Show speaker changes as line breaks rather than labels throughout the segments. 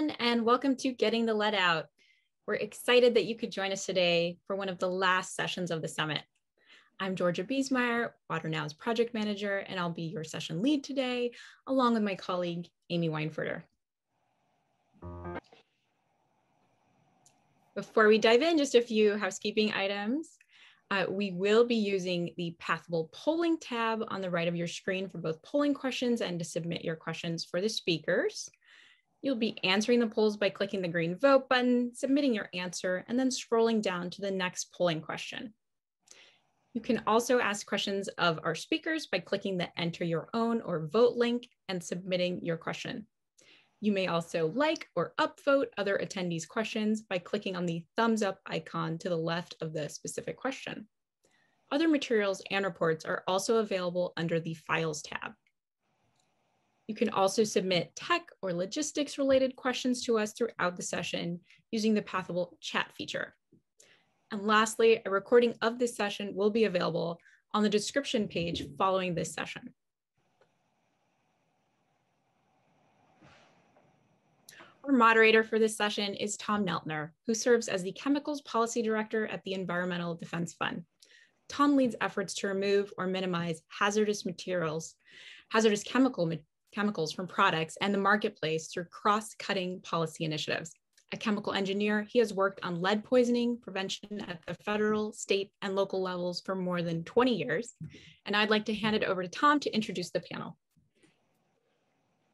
everyone, and welcome to Getting the Lead Out. We're excited that you could join us today for one of the last sessions of the summit. I'm Georgia Biesmeyer, WaterNow's project manager, and I'll be your session lead today, along with my colleague, Amy Weinfurter. Before we dive in, just a few housekeeping items. We will be using the Pathable Polling tab on the right of your screen for both polling questions and to submit your questions for the speakers. You'll be answering the polls by clicking the green vote button, submitting your answer, and then scrolling down to the next polling question. You can also ask questions of our speakers by clicking the enter your own or vote link and submitting your question. You may also like or upvote other attendees' questions by clicking on the thumbs up icon to the left of the specific question. Other materials and reports are also available under the Files tab. You can also submit tech or logistics related questions to us throughout the session using the Pathable chat feature. And lastly, a recording of this session will be available on the description page following this session. Our moderator for this session is Tom Neltner, who serves as the Chemicals Policy Director at the Environmental Defense Fund. Tom leads efforts to remove or minimize hazardous chemicals from products and the marketplace through cross-cutting policy initiatives. A chemical engineer, he has worked on lead poisoning prevention at the federal, state, and local levels for more than 20 years. And I'd like to hand it over to Tom to introduce the panel.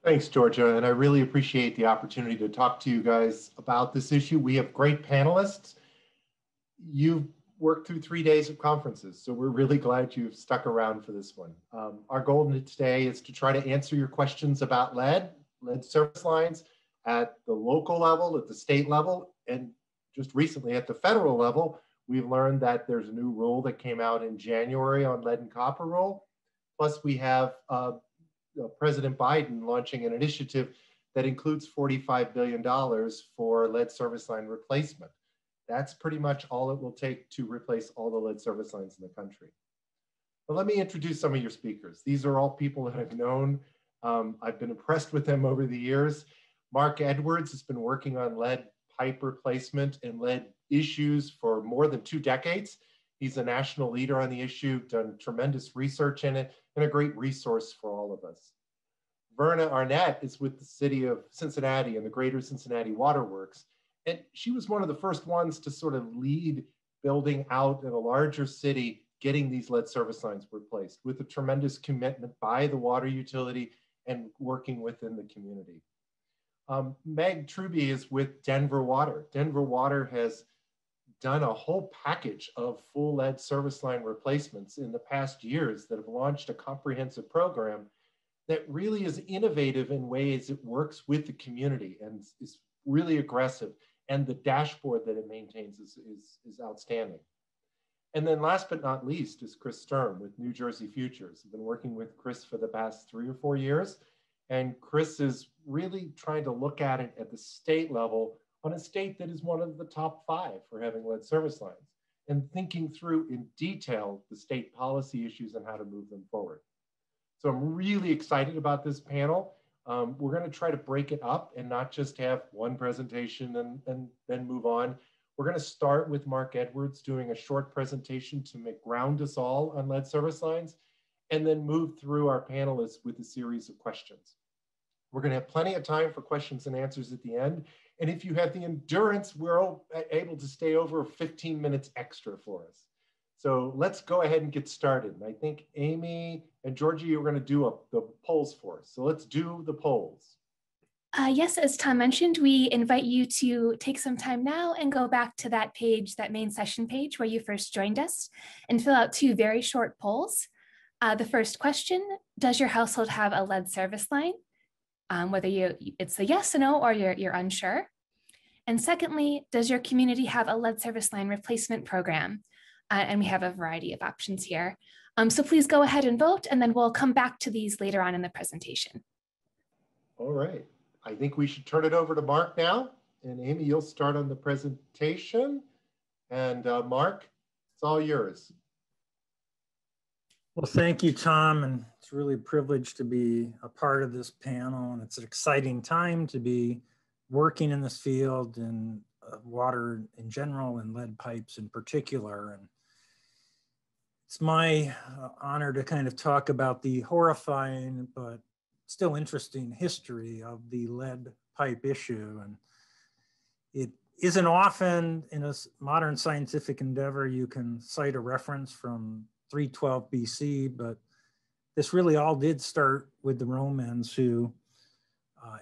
Thanks, Georgia, and I really appreciate the opportunity to talk to you guys about this issue. We have great panelists. You've worked through 3 days of conferences, so we're really glad you've stuck around for this one. Our goal today is to try to answer your questions about lead service lines at the local level, at the state level, and just recently at the federal level. We've learned that there's a new rule that came out in January on lead and copper rule. Plus we have President Biden launching an initiative that includes $45 billion for lead service line replacement. That's pretty much all it will take to replace all the lead service lines in the country. But let me introduce some of your speakers. These are all people that I've known. I've been impressed with them over the years. Mark Edwards has been working on lead pipe replacement and lead issues for more than 2 decades. He's a national leader on the issue, done tremendous research in it, and a great resource for all of us. Verna Arnett is with the city of Cincinnati and the Greater Cincinnati Water Works. And she was one of the first ones to sort of lead building out in a larger city, getting these lead service lines replaced with a tremendous commitment by the water utility and working within the community. Meg Truby is with Denver Water. Denver Water has done a whole package of full lead service line replacements in the past years that have launched a comprehensive program that really is innovative in ways it works with the community and is really aggressive. And the dashboard that it maintains is outstanding. And then last but not least is Chris Sturm with New Jersey Futures. I've been working with Chris for the past 3 or 4 years. And Chris is really trying to look at it at the state level on a state that is one of the top 5 for having lead service lines and thinking through in detail the state policy issues and how to move them forward. So I'm really excited about this panel. We're going to try to break it up and not just have one presentation and then move on. We're going to start with Mark Edwards doing a short presentation to ground us all on lead service lines, and then move through our panelists with a series of questions. We're going to have plenty of time for questions and answers at the end. And if you have the endurance, we're able to stay over 15 minutes extra for us. So let's go ahead and get started. And I think Amy and Georgie, you're going to do the polls for us. So let's do the polls.
Yes, as Tom mentioned, we invite you to take some time now and go back to that page, that main session page where you first joined us, and fill out 2 very short polls. The first question, does your household have a lead service line? Whether it's a yes or no, or you're unsure. And secondly, does your community have a lead service line replacement program? And we have a variety of options here. So please go ahead and vote, and then we'll come back to these later on in the presentation.
All right. I think we should turn it over to Mark now. And Amy, you'll start on the presentation. And Mark, it's all yours.
Well, thank you, Tom. And it's really a privilege to be a part of this panel. And it's an exciting time to be working in this field and water in general and lead pipes in particular. And it's my honor to kind of talk about the horrifying but still interesting history of the lead pipe issue. And it isn't often in a modern scientific endeavor you can cite a reference from 312 BC, but this really all did start with the Romans, who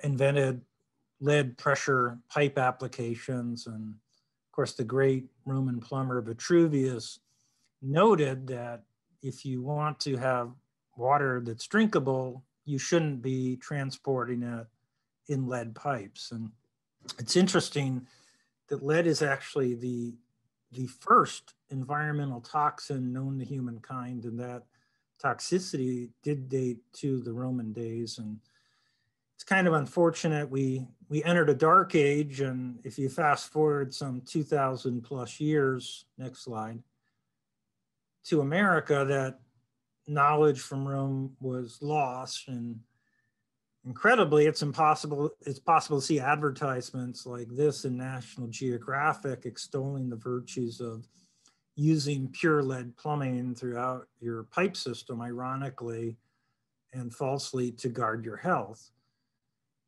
invented lead pressure pipe applications. And of course, the great Roman plumber Vitruvius noted that if you want to have water that's drinkable, you shouldn't be transporting it in lead pipes. And it's interesting that lead is actually the first environmental toxin known to humankind, and that toxicity did date to the Roman days. And it's kind of unfortunate we entered a dark age, and if you fast forward some 2,000 plus years, next slide, to America, that knowledge from Rome was lost. And incredibly, it's possible to see advertisements like this in National Geographic extolling the virtues of using pure lead plumbing throughout your pipe system, ironically and falsely, to guard your health.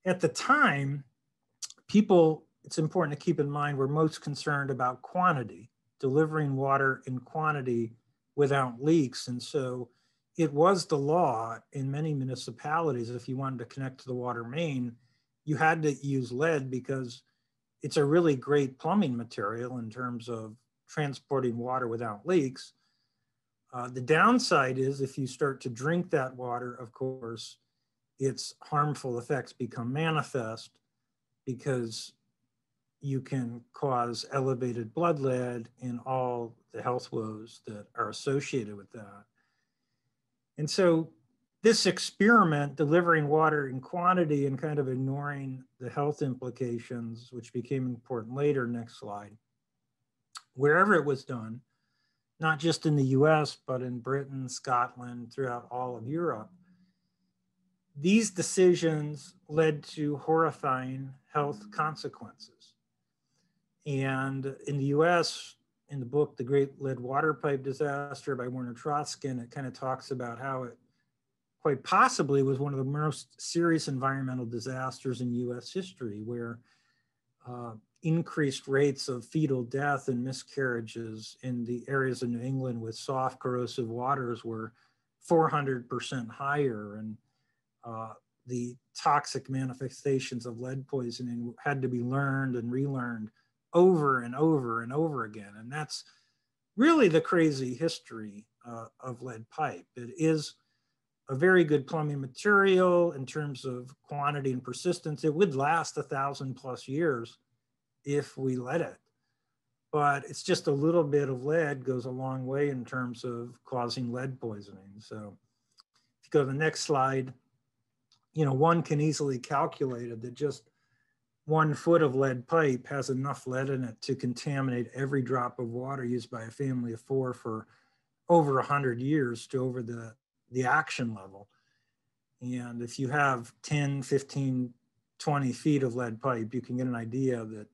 At the time, people, it's important to keep in mind, were most concerned about quantity, delivering water in quantity without leaks. And so it was the law in many municipalities, if you wanted to connect to the water main, you had to use lead because it's a really great plumbing material in terms of transporting water without leaks. The downside is if you start to drink that water, of course, its harmful effects become manifest because you can cause elevated blood lead and all the health woes that are associated with that. And so this experiment, delivering water in quantity and kind of ignoring the health implications, which became important later, next slide, wherever it was done, not just in the US, but in Britain, Scotland, throughout all of Europe, these decisions led to horrifying health consequences. And in the US, in the book, The Great Lead Water Pipe Disaster by Werner Trotkin, it kind of talks about how it quite possibly was one of the most serious environmental disasters in US history, where increased rates of fetal death and miscarriages in the areas of New England with soft corrosive waters were 400% higher. And the toxic manifestations of lead poisoning had to be learned and relearned over and over and over again. And that's really the crazy history of lead pipe. It is a very good plumbing material in terms of quantity and persistence. It would last 1,000 plus years if we let it. But it's just a little bit of lead goes a long way in terms of causing lead poisoning. So if you go to the next slide, you know, one can easily calculate it that just 1 foot of lead pipe has enough lead in it to contaminate every drop of water used by a family of 4 for over 100 years to over the action level. And if you have 10, 15, 20 feet of lead pipe, you can get an idea that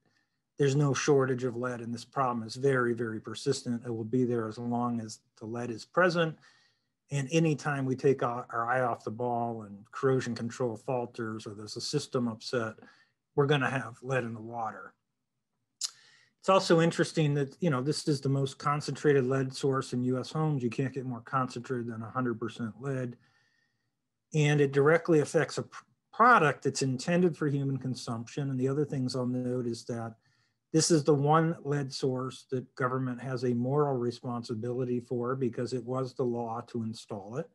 there's no shortage of lead, and this problem is very, very persistent. It will be there as long as the lead is present. And anytime we take our eye off the ball and corrosion control falters or there's a system upset, we're going to have lead in the water. It's also interesting that, you know, this is the most concentrated lead source in US homes. You can't get more concentrated than 100% lead. And it directly affects a product that's intended for human consumption. And the other things I'll note is that this is the one lead source that government has a moral responsibility for because it was the law to install it.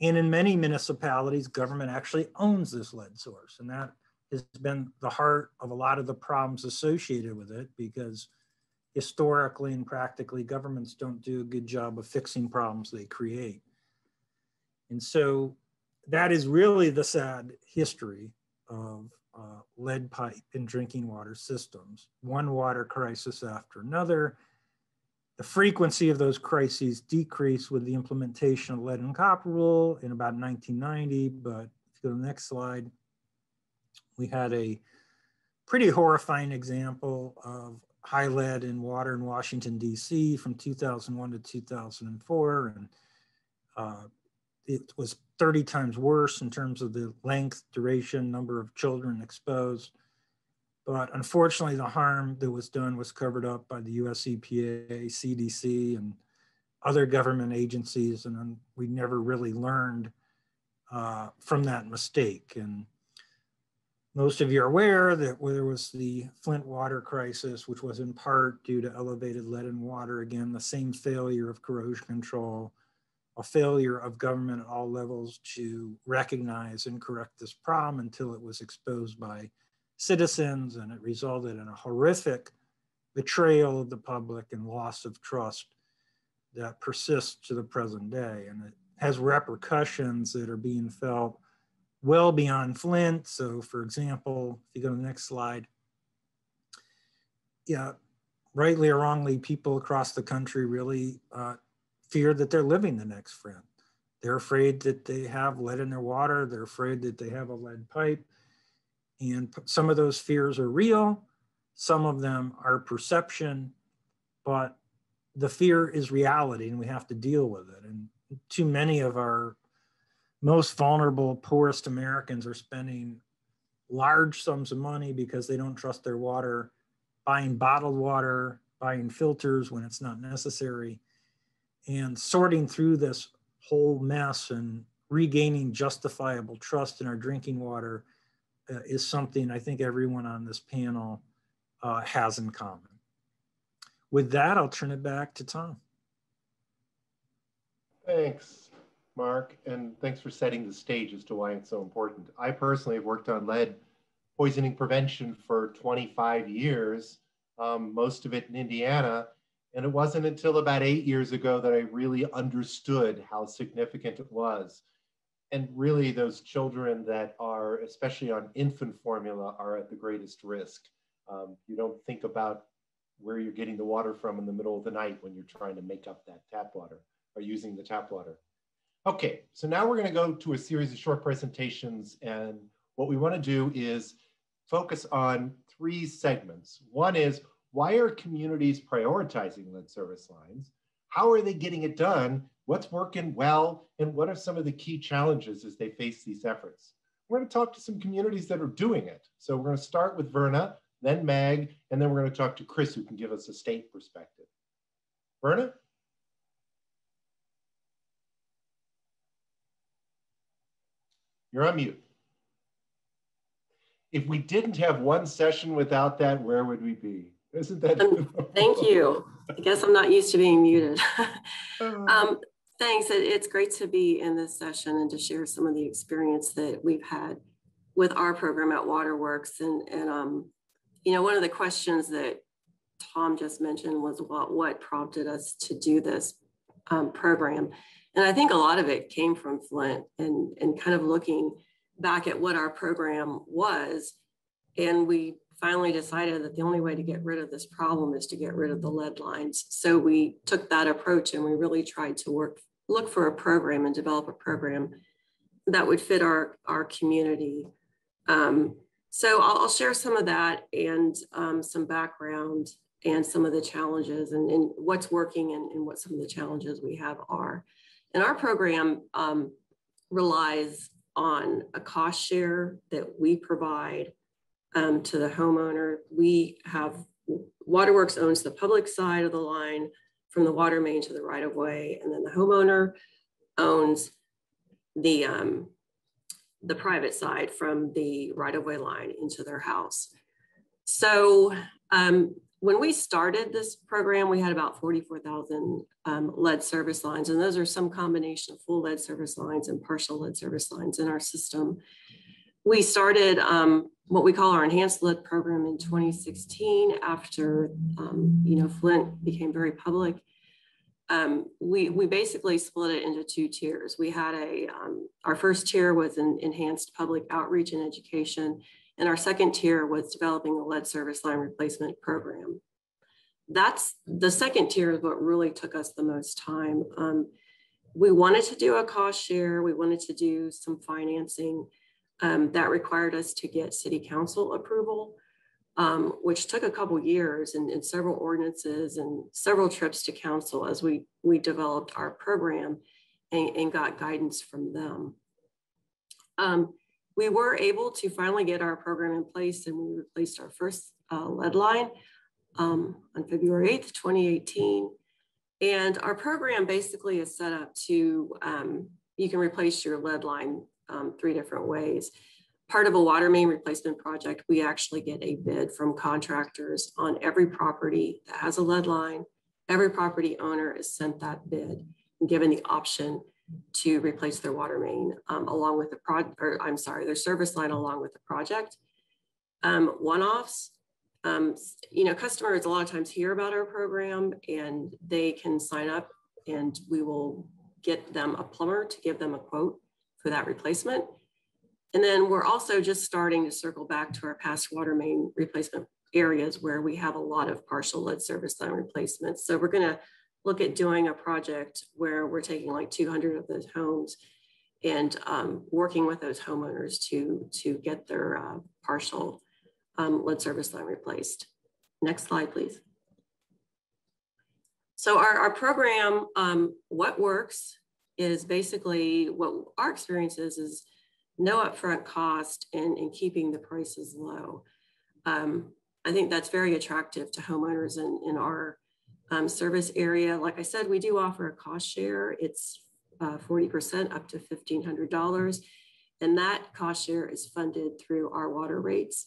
And in many municipalities, government actually owns this lead source. And that has been the heart of a lot of the problems associated with it, because historically and practically governments don't do a good job of fixing problems they create. And so that is really the sad history of lead pipe in drinking water systems. One water crisis after another. The frequency of those crises decreased with the implementation of lead and copper rule in about 1990, but if you go to the next slide, we had a pretty horrifying example of high lead in water in Washington, D.C. from 2001 to 2004. And it was 30 times worse in terms of the length, duration, number of children exposed. But unfortunately, the harm that was done was covered up by the US EPA, CDC, and other government agencies. And we never really learned from that mistake. And most of you are aware that there was the Flint water crisis, which was in part due to elevated lead in water. Again, the same failure of corrosion control, a failure of government at all levels to recognize and correct this problem until it was exposed by citizens, and it resulted in a horrific betrayal of the public and loss of trust that persists to the present day. And it has repercussions that are being felt well beyond Flint. So for example, if you go to the next slide, yeah, rightly or wrongly, people across the country really fear that they're living the next Flint. They're afraid that they have lead in their water. They're afraid that they have a lead pipe. And some of those fears are real. Some of them are perception, but the fear is reality and we have to deal with it. And too many of our most vulnerable, poorest Americans are spending large sums of money because they don't trust their water, buying bottled water, buying filters when it's not necessary, and sorting through this whole mess and regaining justifiable trust in our drinking water is something I think everyone on this panel has in common. With that, I'll turn it back to Tom.
Thanks, Mark, and thanks for setting the stage as to why it's so important. I personally have worked on lead poisoning prevention for 25 years, most of it in Indiana, and it wasn't until about 8 years ago that I really understood how significant it was. And really those children that are, especially on infant formula, are at the greatest risk. You don't think about where you're getting the water from in the middle of the night when you're trying to make up that tap water or using the tap water. Okay, so now we're going to go to a series of short presentations, and what we want to do is focus on 3 segments. One is, why are communities prioritizing lead service lines? How are they getting it done? What's working well? And what are some of the key challenges as they face these efforts? We're going to talk to some communities that are doing it. So we're going to start with Verna, then Mag, and then we're going to talk to Chris, who can give us a state perspective. Verna? You're on mute. If we didn't have one session without that, where would we be? Isn't that?
Thank you. I guess I'm not used to being muted. Thanks. It's great to be in this session and to share some of the experience that we've had with our program at WaterWorks. And you know, one of the questions that Tom just mentioned was what prompted us to do this program. And I think a lot of it came from Flint and kind of looking back at what our program was. And we finally decided that the only way to get rid of this problem is to get rid of the lead lines. So we took that approach and we really tried to look for a program and develop a program that would fit our community. So I'll share some of that and some background and some of the challenges and what's working and what some of the challenges we have are. And our program relies on a cost share that we provide to the homeowner. We have, WaterWorks owns the public side of the line from the water main to the right of way, and then the homeowner owns the private side from the right of way line into their house. So when we started this program, we had about 44,000 lead service lines, and those are some combination of full lead service lines and partial lead service lines in our system. We started what we call our enhanced lead program in 2016 after you know, Flint became very public. We basically split it into 2 tiers. We had our first tier was an enhanced public outreach and education, and our second tier was developing a lead service line replacement program. That's the second tier is what really took us the most time. We wanted to do a cost share. We wanted to do some financing that required us to get city council approval. which took a couple years and several ordinances and several trips to council as we developed our program and got guidance from them. We were able to finally get our program in place, and we replaced our first lead line on February 8th, 2018. And our program basically is set up to, you can replace your lead line 3 different ways. Part of a water main replacement project, we actually get a bid from contractors on every property that has a lead line. Every property owner is sent that bid and given the option to replace their water main along with the their service line along with the project. One-offs, customers a lot of times hear about our program and they can sign up and we will get them a plumber to give them a quote for that replacement. And then we're also just starting to circle back to our past water main replacement areas where we have a lot of partial lead service line replacements. So we're gonna look at doing a project where we're taking like 200 of those homes and working with those homeowners to get their partial lead service line replaced. Next slide, please. So our program, what works is basically what our experience is no upfront cost and keeping the prices low. I think that's very attractive to homeowners in our service area. Like I said, we do offer a cost share. It's 40% up to $1,500. And that cost share is funded through our water rates.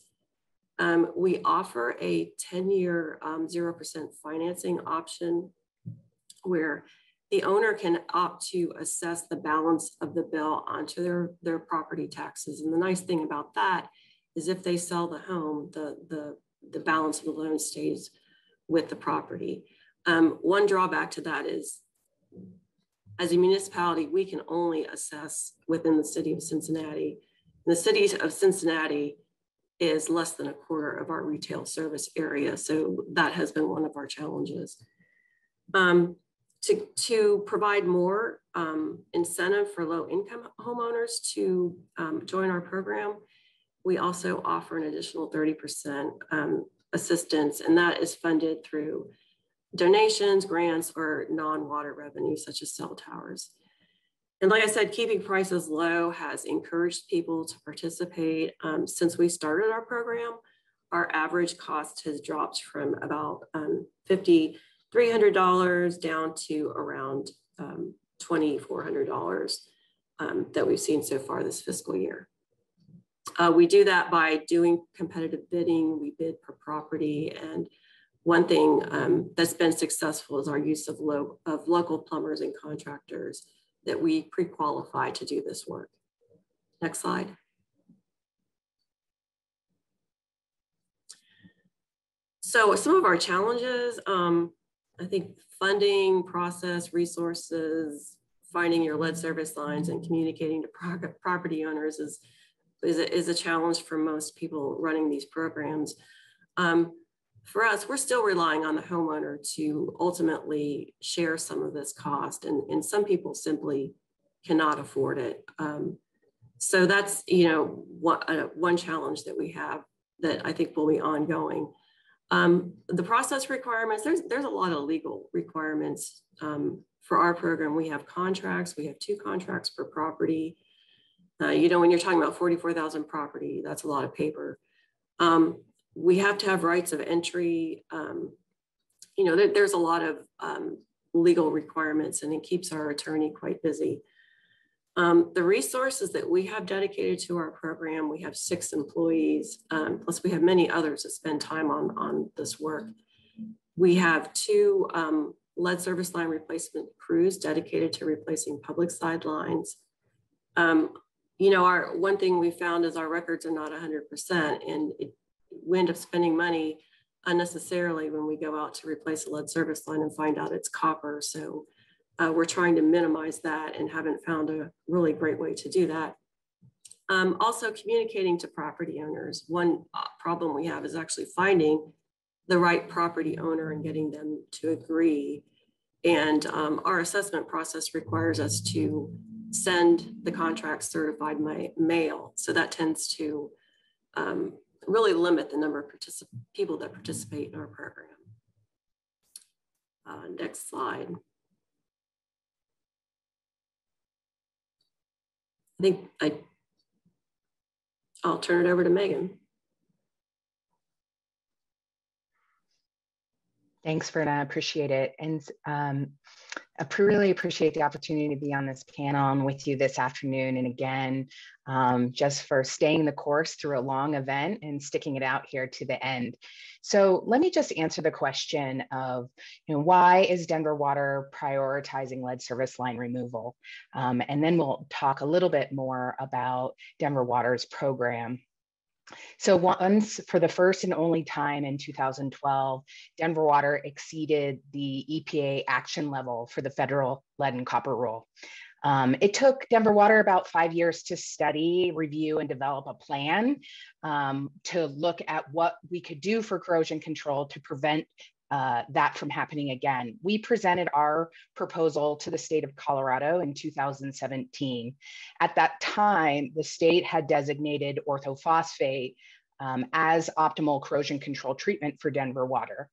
We offer a 10-year 0% financing option where the owner can opt to assess the balance of the bill onto their property taxes. And the nice thing about that is if they sell the home, the balance of the loan stays with the property. One drawback to that is, as a municipality, we can only assess within the city of Cincinnati. And the city of Cincinnati is less than a quarter of our retail service area. So that has been one of our challenges. To provide more incentive for low-income homeowners to join our program, we also offer an additional 30% assistance, and that is funded through donations, grants, or non-water revenue, such as cell towers. And like I said, keeping prices low has encouraged people to participate. Since we started our program, our average cost has dropped from about $5,300 down to around $2,400 that we've seen so far this fiscal year. We do that by doing competitive bidding. We bid per property. And one thing that's been successful is our use of local plumbers and contractors that we pre-qualify to do this work. Next slide. So some of our challenges, I think funding, process, resources, finding your lead service lines and communicating to property owners is a challenge for most people running these programs. For us, we're still relying on the homeowner to ultimately share some of this cost, and some people simply cannot afford it. So that's one challenge that we have that I think will be ongoing. The process requirements, there's a lot of legal requirements for our program. We have contracts. We have 2 contracts per property. When you're talking about 44,000 property, that's a lot of paper. We have to have rights of entry. There's a lot of legal requirements, and it keeps our attorney quite busy. The resources that we have dedicated to our program, we have 6 employees, plus we have many others that spend time on this work. We have 2 lead service line replacement crews dedicated to replacing public side lines. One thing we found is our records are not 100%, and we end up spending money unnecessarily when we go out to replace a lead service line and find out it's copper. So we're trying to minimize that and haven't found a really great way to do that. Also communicating to property owners. One problem we have is actually finding the right property owner and getting them to agree. And our assessment process requires us to send the contract certified mail. So that tends to really limit the number of people that participate in our program. Next slide. I think I'll turn it over to Megan.
Thanks, Verna, I appreciate it. And I really appreciate the opportunity to be on this panel and with you this afternoon. And again, just for staying the course through a long event and sticking it out here to the end. So let me just answer the question of, why is Denver Water prioritizing lead service line removal? And then we'll talk a little bit more about Denver Water's program. So once, for the first and only time in 2012, Denver Water exceeded the EPA action level for the federal lead and copper rule. It took Denver Water about 5 years to study, review, and develop a plan to look at what we could do for corrosion control to prevent that from happening again. We presented our proposal to the state of Colorado in 2017. At that time, the state had designated orthophosphate as optimal corrosion control treatment for Denver Water,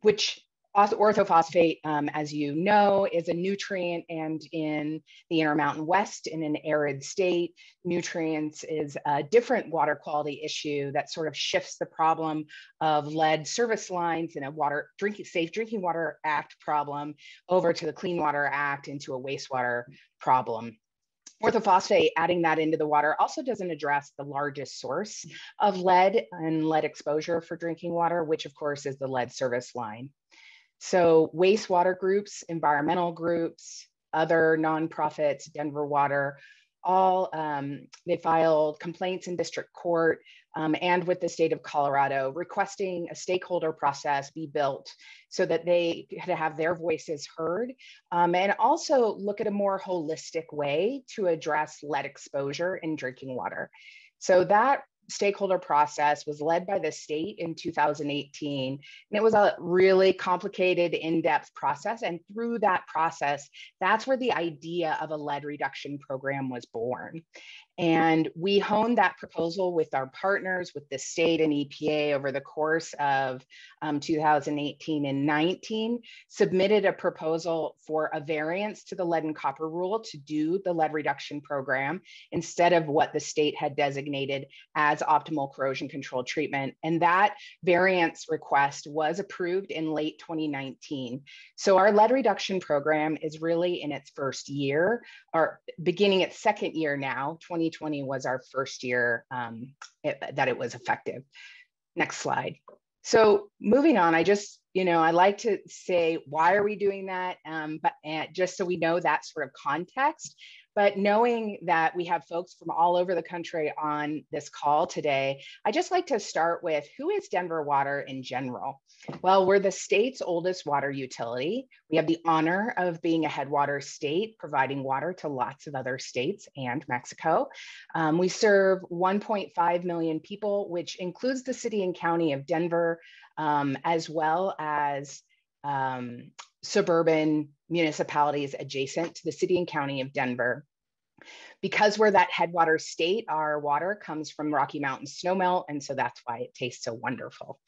which orthophosphate, as you know, is a nutrient, and in the Intermountain West, in an arid state, nutrients is a different water quality issue that sort of shifts the problem of lead service lines and a Safe Drinking Water Act problem over to the Clean Water Act into a wastewater problem. Orthophosphate, adding that into the water, also doesn't address the largest source of lead and lead exposure for drinking water, which of course is the lead service line. So wastewater groups, environmental groups, other nonprofits, Denver Water, all they filed complaints in district court and with the state of Colorado, requesting a stakeholder process be built so that they could have their voices heard and also look at a more holistic way to address lead exposure in drinking water. So that stakeholder process was led by the state in 2018, and it was a really complicated, in-depth process. And through that process, that's where the idea of a lead reduction program was born. And we honed that proposal with our partners, with the state and EPA over the course of 2018 and 19, submitted a proposal for a variance to the lead and copper rule to do the lead reduction program instead of what the state had designated as optimal corrosion control treatment. And that variance request was approved in late 2019. So our lead reduction program is really in its first year, or beginning its second year now. 2020 was our first year that it was effective. Next slide. So moving on, I just, I like to say, why are we doing that? But just so we know that sort of context. But knowing that we have folks from all over the country on this call today, I just like to start with, who is Denver Water in general? Well, we're the state's oldest water utility. We have the honor of being a headwater state, providing water to lots of other states and Mexico. We serve 1.5 million people, which includes the city and county of Denver, as well as suburban municipalities adjacent to the city and county of Denver. Because we're that headwater state, our water comes from Rocky Mountain snowmelt, and so that's why it tastes so wonderful.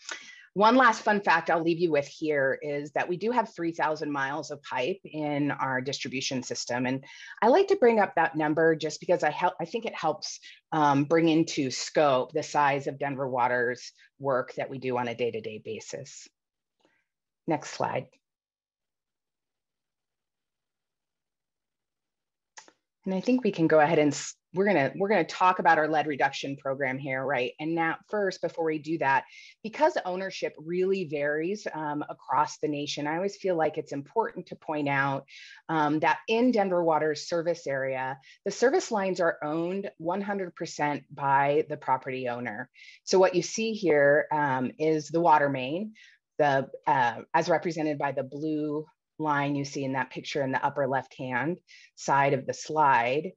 One last fun fact I'll leave you with here is that we do have 3,000 miles of pipe in our distribution system. And I like to bring up that number just because I think it helps bring into scope the size of Denver Water's work that we do on a day-to-day basis. Next slide. And I think we can go ahead and we're gonna talk about our lead reduction program here, right? And now first, before we do that, because ownership really varies across the nation, I always feel like it's important to point out that in Denver Water's service area, the service lines are owned 100% by the property owner. So what you see here is the water main, as represented by the blue line you see in that picture in the upper left-hand side of the slide.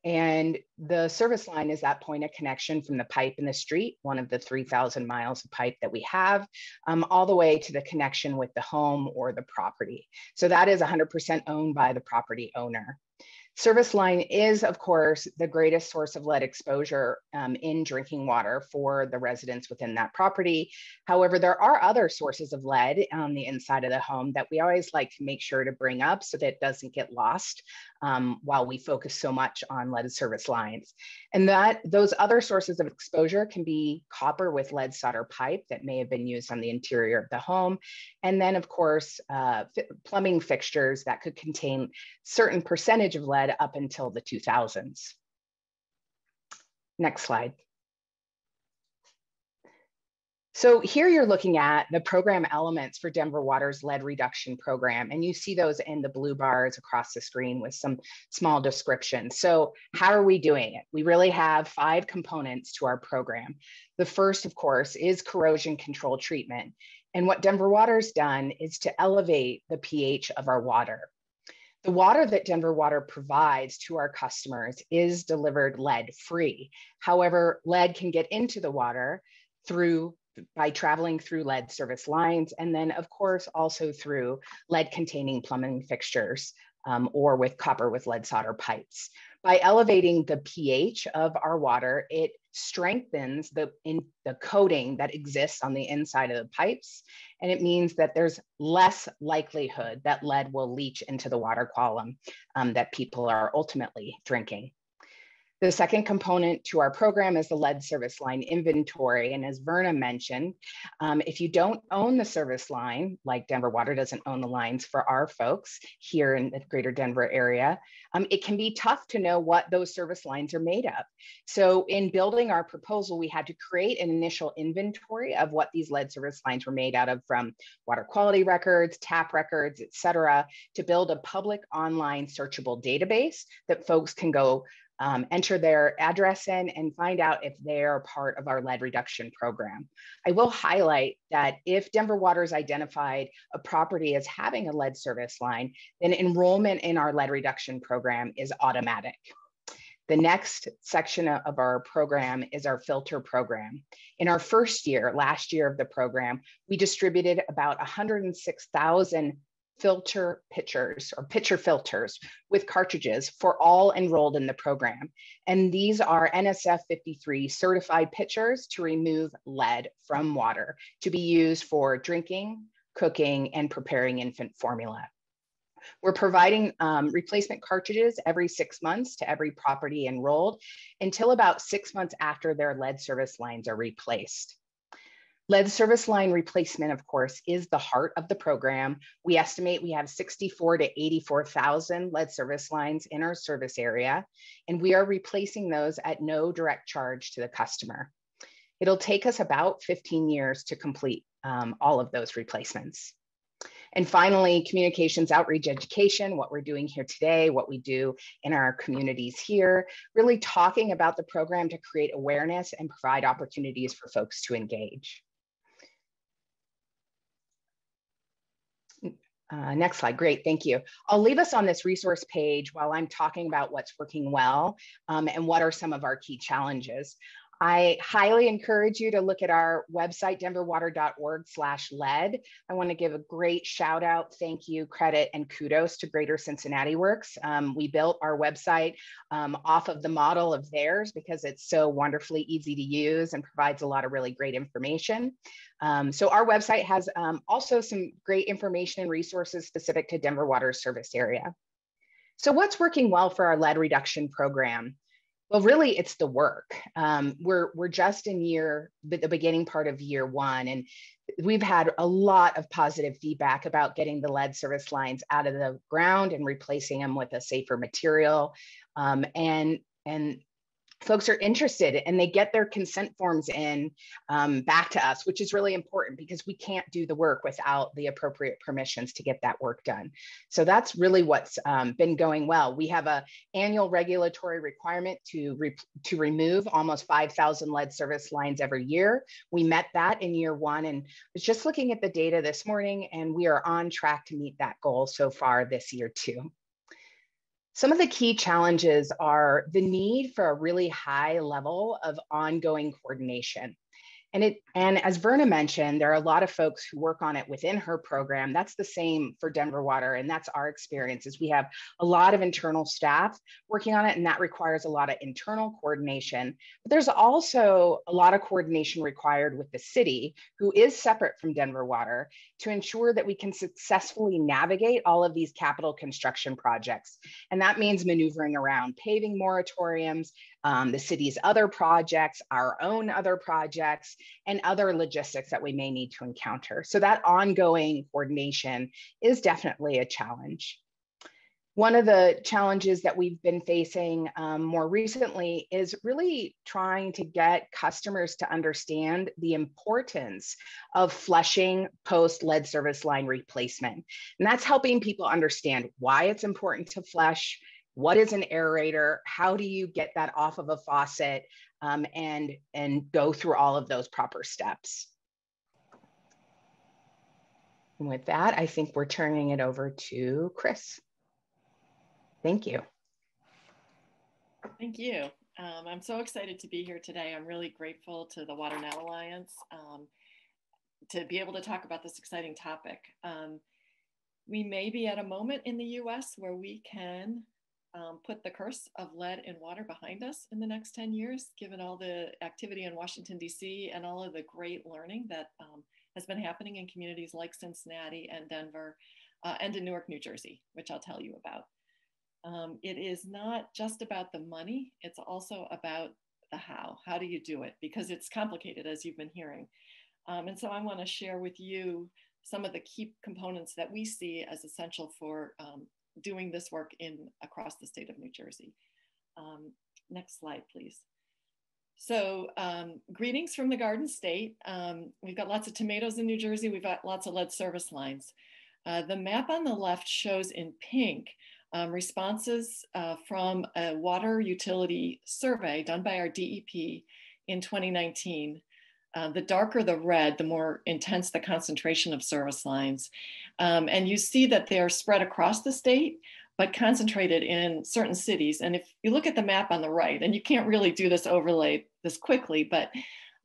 And the service line is that point of connection from the pipe in the street, one of the 3,000 miles of pipe that we have, all the way to the connection with the home or the property. So that is 100% owned by the property owner. Service line is, of course, the greatest source of lead exposure in drinking water for the residents within that property. However, there are other sources of lead on the inside of the home that we always like to make sure to bring up so that it doesn't get lost while we focus so much on lead service lines. And those other sources of exposure can be copper with lead solder pipe that may have been used on the interior of the home. And then, of course, plumbing fixtures that could contain certain percentage of lead up until the 2000s. Next slide. So here you're looking at the program elements for Denver Water's lead reduction program, and you see those in the blue bars across the screen with some small descriptions. So how are we doing it? We really have 5 components to our program. The first, of course, is corrosion control treatment. And what Denver Water's done is to elevate the pH of our water. The water that Denver Water provides to our customers is delivered lead-free. However, lead can get into the water by traveling through lead service lines, and then of course also through lead-containing plumbing fixtures or with copper with lead solder pipes. By elevating the pH of our water, it strengthens the coating that exists on the inside of the pipes, and it means that there's less likelihood that lead will leach into the water column that people are ultimately drinking. The second component to our program is the lead service line inventory. And as Verna mentioned, if you don't own the service line, like Denver Water doesn't own the lines for our folks here in the greater Denver area, it can be tough to know what those service lines are made of. So in building our proposal, we had to create an initial inventory of what these lead service lines were made out of, from water quality records, tap records, et cetera, to build a public online searchable database that folks can go enter their address in and find out if they're part of our lead reduction program. I will highlight that if Denver Water's identified a property as having a lead service line, then enrollment in our lead reduction program is automatic. The next section of our program is our filter program. In our first year, last year of the program, we distributed about 106,000 filter pitchers or pitcher filters with cartridges for all enrolled in the program. And these are NSF 53 certified pitchers to remove lead from water to be used for drinking, cooking, and preparing infant formula. We're providing replacement cartridges every 6 months to every property enrolled until about 6 months after their lead service lines are replaced. Lead service line replacement, of course, is the heart of the program. We estimate we have 64,000 to 84,000 lead service lines in our service area, and we are replacing those at no direct charge to the customer. It'll take us about 15 years to complete all of those replacements. And finally, communications, outreach, education, what we're doing here today, what we do in our communities here, really talking about the program to create awareness and provide opportunities for folks to engage. Next slide, great, thank you. I'll leave us on this resource page while I'm talking about what's working well and what are some of our key challenges. I highly encourage you to look at our website, denverwater.org/lead. I want to give a great shout out, thank you, credit, and kudos to Greater Cincinnati Works. We built our website off of the model of theirs because it's so wonderfully easy to use and provides a lot of really great information. So our website has also some great information and resources specific to Denver Water's service area. So what's working well for our lead reduction program? Well, really, it's the work. We're just in the beginning part of year 1, and we've had a lot of positive feedback about getting the lead service lines out of the ground and replacing them with a safer material. And folks are interested, and they get their consent forms in back to us, which is really important because we can't do the work without the appropriate permissions to get that work done. So that's really what's been going well. We have an annual regulatory requirement to remove almost 5,000 lead service lines every year. We met that in year 1, and was just looking at the data this morning, and we are on track to meet that goal so far this year too. Some of the key challenges are the need for a really high level of ongoing coordination. And as Verna mentioned, there are a lot of folks who work on it within her program. That's the same for Denver Water, and that's our experience. Is we have a lot of internal staff working on it, and that requires a lot of internal coordination. But there's also a lot of coordination required with the city, who is separate from Denver Water, to ensure that we can successfully navigate all of these capital construction projects. And that means maneuvering around paving moratoriums, the city's other projects, our own other projects, and other logistics that we may need to encounter. So that ongoing coordination is definitely a challenge. One of the challenges that we've been facing more recently is really trying to get customers to understand the importance of flushing post lead service line replacement. And that's helping people understand why it's important to flush, what is an aerator, how do you get that off of a faucet, and go through all of those proper steps. And with that, I think we're turning it over to Chris. Thank you.
Thank you. I'm so excited to be here today. I'm really grateful to the WaterNow Alliance to be able to talk about this exciting topic. We may be at a moment in the US where we can put the curse of lead in water behind us in the next 10 years, given all the activity in Washington, D.C. and all of the great learning that has been happening in communities like Cincinnati and Denver and in Newark, New Jersey, which I'll tell you about. It is not just about the money, it's also about the how. How do you do it? Because it's complicated, as you've been hearing. And so I want to share with you some of the key components that we see as essential for doing this work across the state of New Jersey. Next slide, please. So greetings from the Garden State. We've got lots of tomatoes in New Jersey. We've got lots of lead service lines. The map on the left shows in pink responses from a water utility survey done by our DEP in 2019. The darker the red, the more intense the concentration of service lines. And you see that they are spread across the state, but concentrated in certain cities. And if you look at the map on the right, and you can't really do this overlay this quickly, but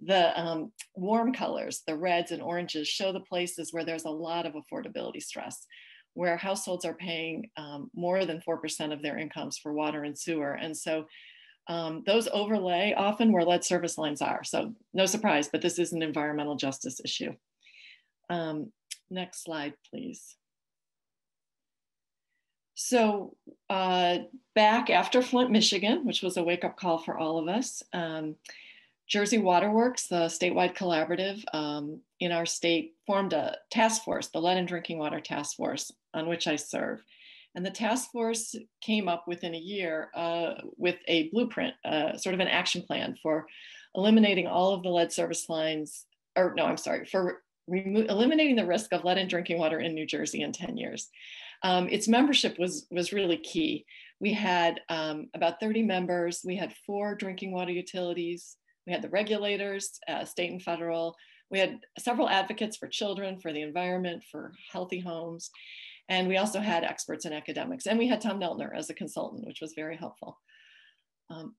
the warm colors, the reds and oranges, show the places where there's a lot of affordability stress, where households are paying more than 4% of their incomes for water and sewer. And so those overlay often where lead service lines are. So no surprise, but this is an environmental justice issue. Next slide, please. So back after Flint, Michigan, which was a wake-up call for all of us, Jersey Waterworks, the statewide collaborative in our state, formed a task force, the Lead and Drinking Water Task Force, on which I serve. And the task force came up within a year with a blueprint, sort of an action plan for eliminating all of the lead service lines, or no, I'm sorry, for eliminating the risk of lead in drinking water in New Jersey in 10 years. Its membership was really key. We had about 30 members. We had 4 drinking water utilities. We had the regulators, state and federal. We had several advocates for children, for the environment, for healthy homes. And we also had experts and academics. And we had Tom Neltner as a consultant, which was very helpful.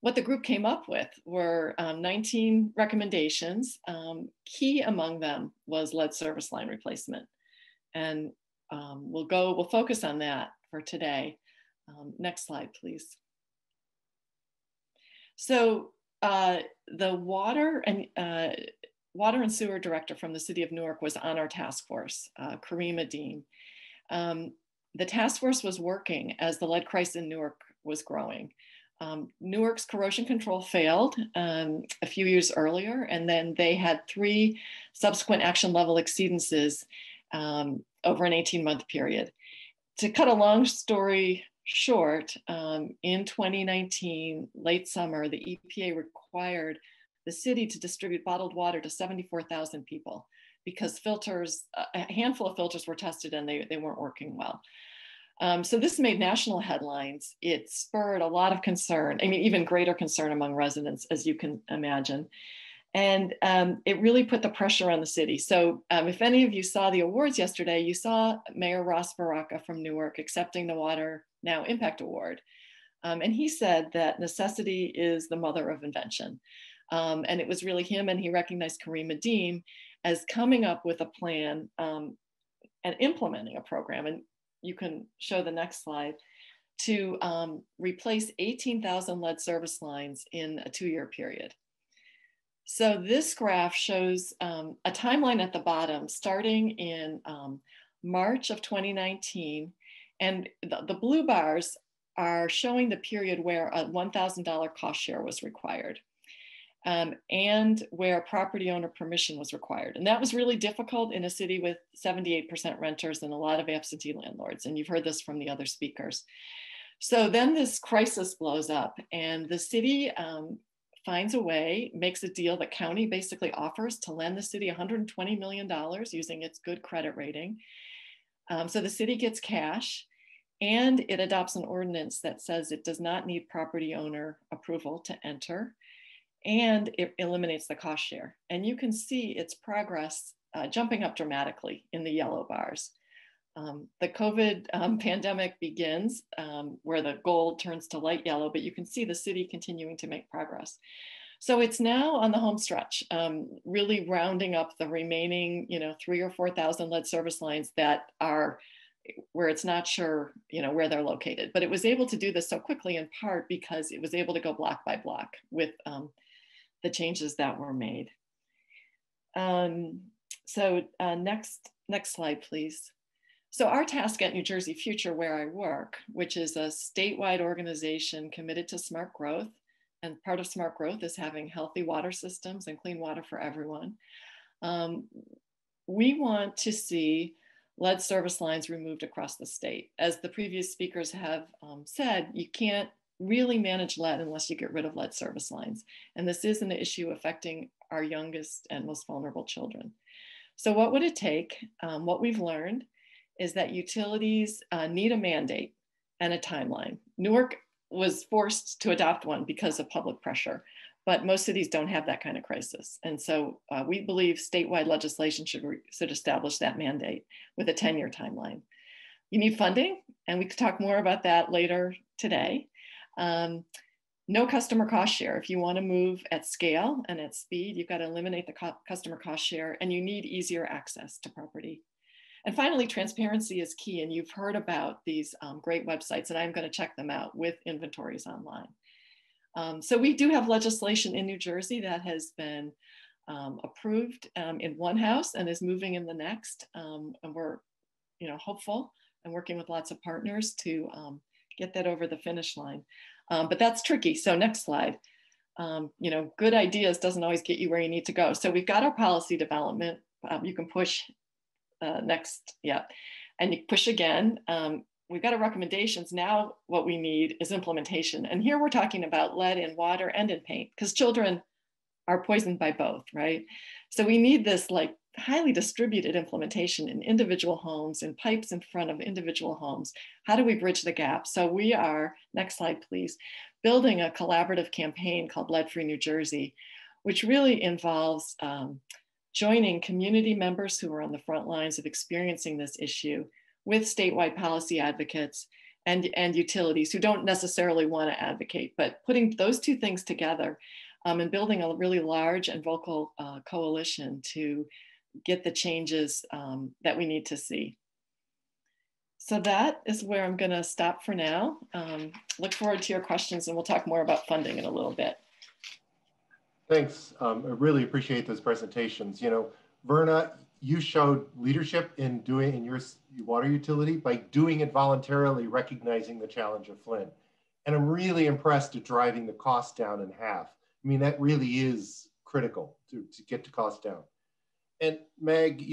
What the group came up with were 19 recommendations. Key among them was lead service line replacement. And we'll focus on that for today. Next slide, please. So the water and sewer director from the city of Newark was on our task force, Karima Dean. The task force was working as the lead crisis in Newark was growing. Newark's corrosion control failed a few years earlier, and then they had 3 subsequent action level exceedances over an 18-month period. To cut a long story short, in 2019, late summer, the EPA required the city to distribute bottled water to 74,000 people because filters, a handful of filters were tested and they weren't working well. So this made national headlines. It spurred a lot of concern, I mean, even greater concern among residents, as you can imagine. And it really put the pressure on the city. So if any of you saw the awards yesterday, you saw Mayor Ross Baraka from Newark accepting the WaterNow Impact Award. And he said that necessity is the mother of invention. And it was really him, and he recognized Kareem Adeem as coming up with a plan and implementing a program. And you can show the next slide, to replace 18,000 lead service lines in a 2-year period. So this graph shows a timeline at the bottom starting in March of 2019. And the blue bars are showing the period where a $1,000 cost share was required. And where property owner permission was required. And that was really difficult in a city with 78% renters and a lot of absentee landlords. And you've heard this from the other speakers. So then this crisis blows up, and the city finds a way, makes a deal that county basically offers to lend the city $120 million using its good credit rating. So the city gets cash, and it adopts an ordinance that says it does not need property owner approval to enter. And it eliminates the cost share. And you can see its progress jumping up dramatically in the yellow bars. The COVID pandemic begins where the gold turns to light yellow, but you can see the city continuing to make progress. So it's now on the home stretch, really rounding up the remaining, 3,000 or 4,000 lead service lines that are where it's not sure, where they're located. But it was able to do this so quickly in part because it was able to go block by block with the changes that were made. Next slide, please. So our task at New Jersey Future, where I work, which is a statewide organization committed to smart growth, and part of smart growth is having healthy water systems and clean water for everyone. We want to see lead service lines removed across the state. As the previous speakers have said, you can't really manage lead unless you get rid of lead service lines. And this is an issue affecting our youngest and most vulnerable children. So what would it take? What we've learned is that utilities need a mandate and a timeline. Newark was forced to adopt one because of public pressure, but most cities don't have that kind of crisis. And so we believe statewide legislation should establish that mandate with a 10-year timeline. You need funding, and we could talk more about that later today. No customer cost share. If you want to move at scale and at speed, you've got to eliminate the customer cost share, and you need easier access to property. And finally, transparency is key. And you've heard about these great websites, and I'm going to check them out with inventories online. So we do have legislation in New Jersey that has been approved in one house and is moving in the next. And we're hopeful and working with lots of partners to get that over the finish line. But that's tricky. So next slide. Good ideas doesn't always get you where you need to go. So we've got our policy development. You can push next, yeah. And you push again. We've got our recommendations. Now what we need is implementation. And here we're talking about lead in water and in paint, because children are poisoned by both, right? So we need this highly distributed implementation in individual homes and pipes in front of individual homes. How do we bridge the gap? So we are, next slide, please, building a collaborative campaign called Lead Free New Jersey, which really involves joining community members who are on the front lines of experiencing this issue with statewide policy advocates and utilities who don't necessarily want to advocate, but putting those two things together and building a really large and vocal coalition to get the changes that we need to see. So that is where I'm going to stop for now. Look forward to your questions, and we'll talk more about funding in a little bit.
Thanks. I really appreciate those presentations. Verna, you showed leadership in your water utility by doing it voluntarily, recognizing the challenge of Flint. And I'm really impressed at driving the cost down in half. I mean, that really is critical to get the cost down. And Meg,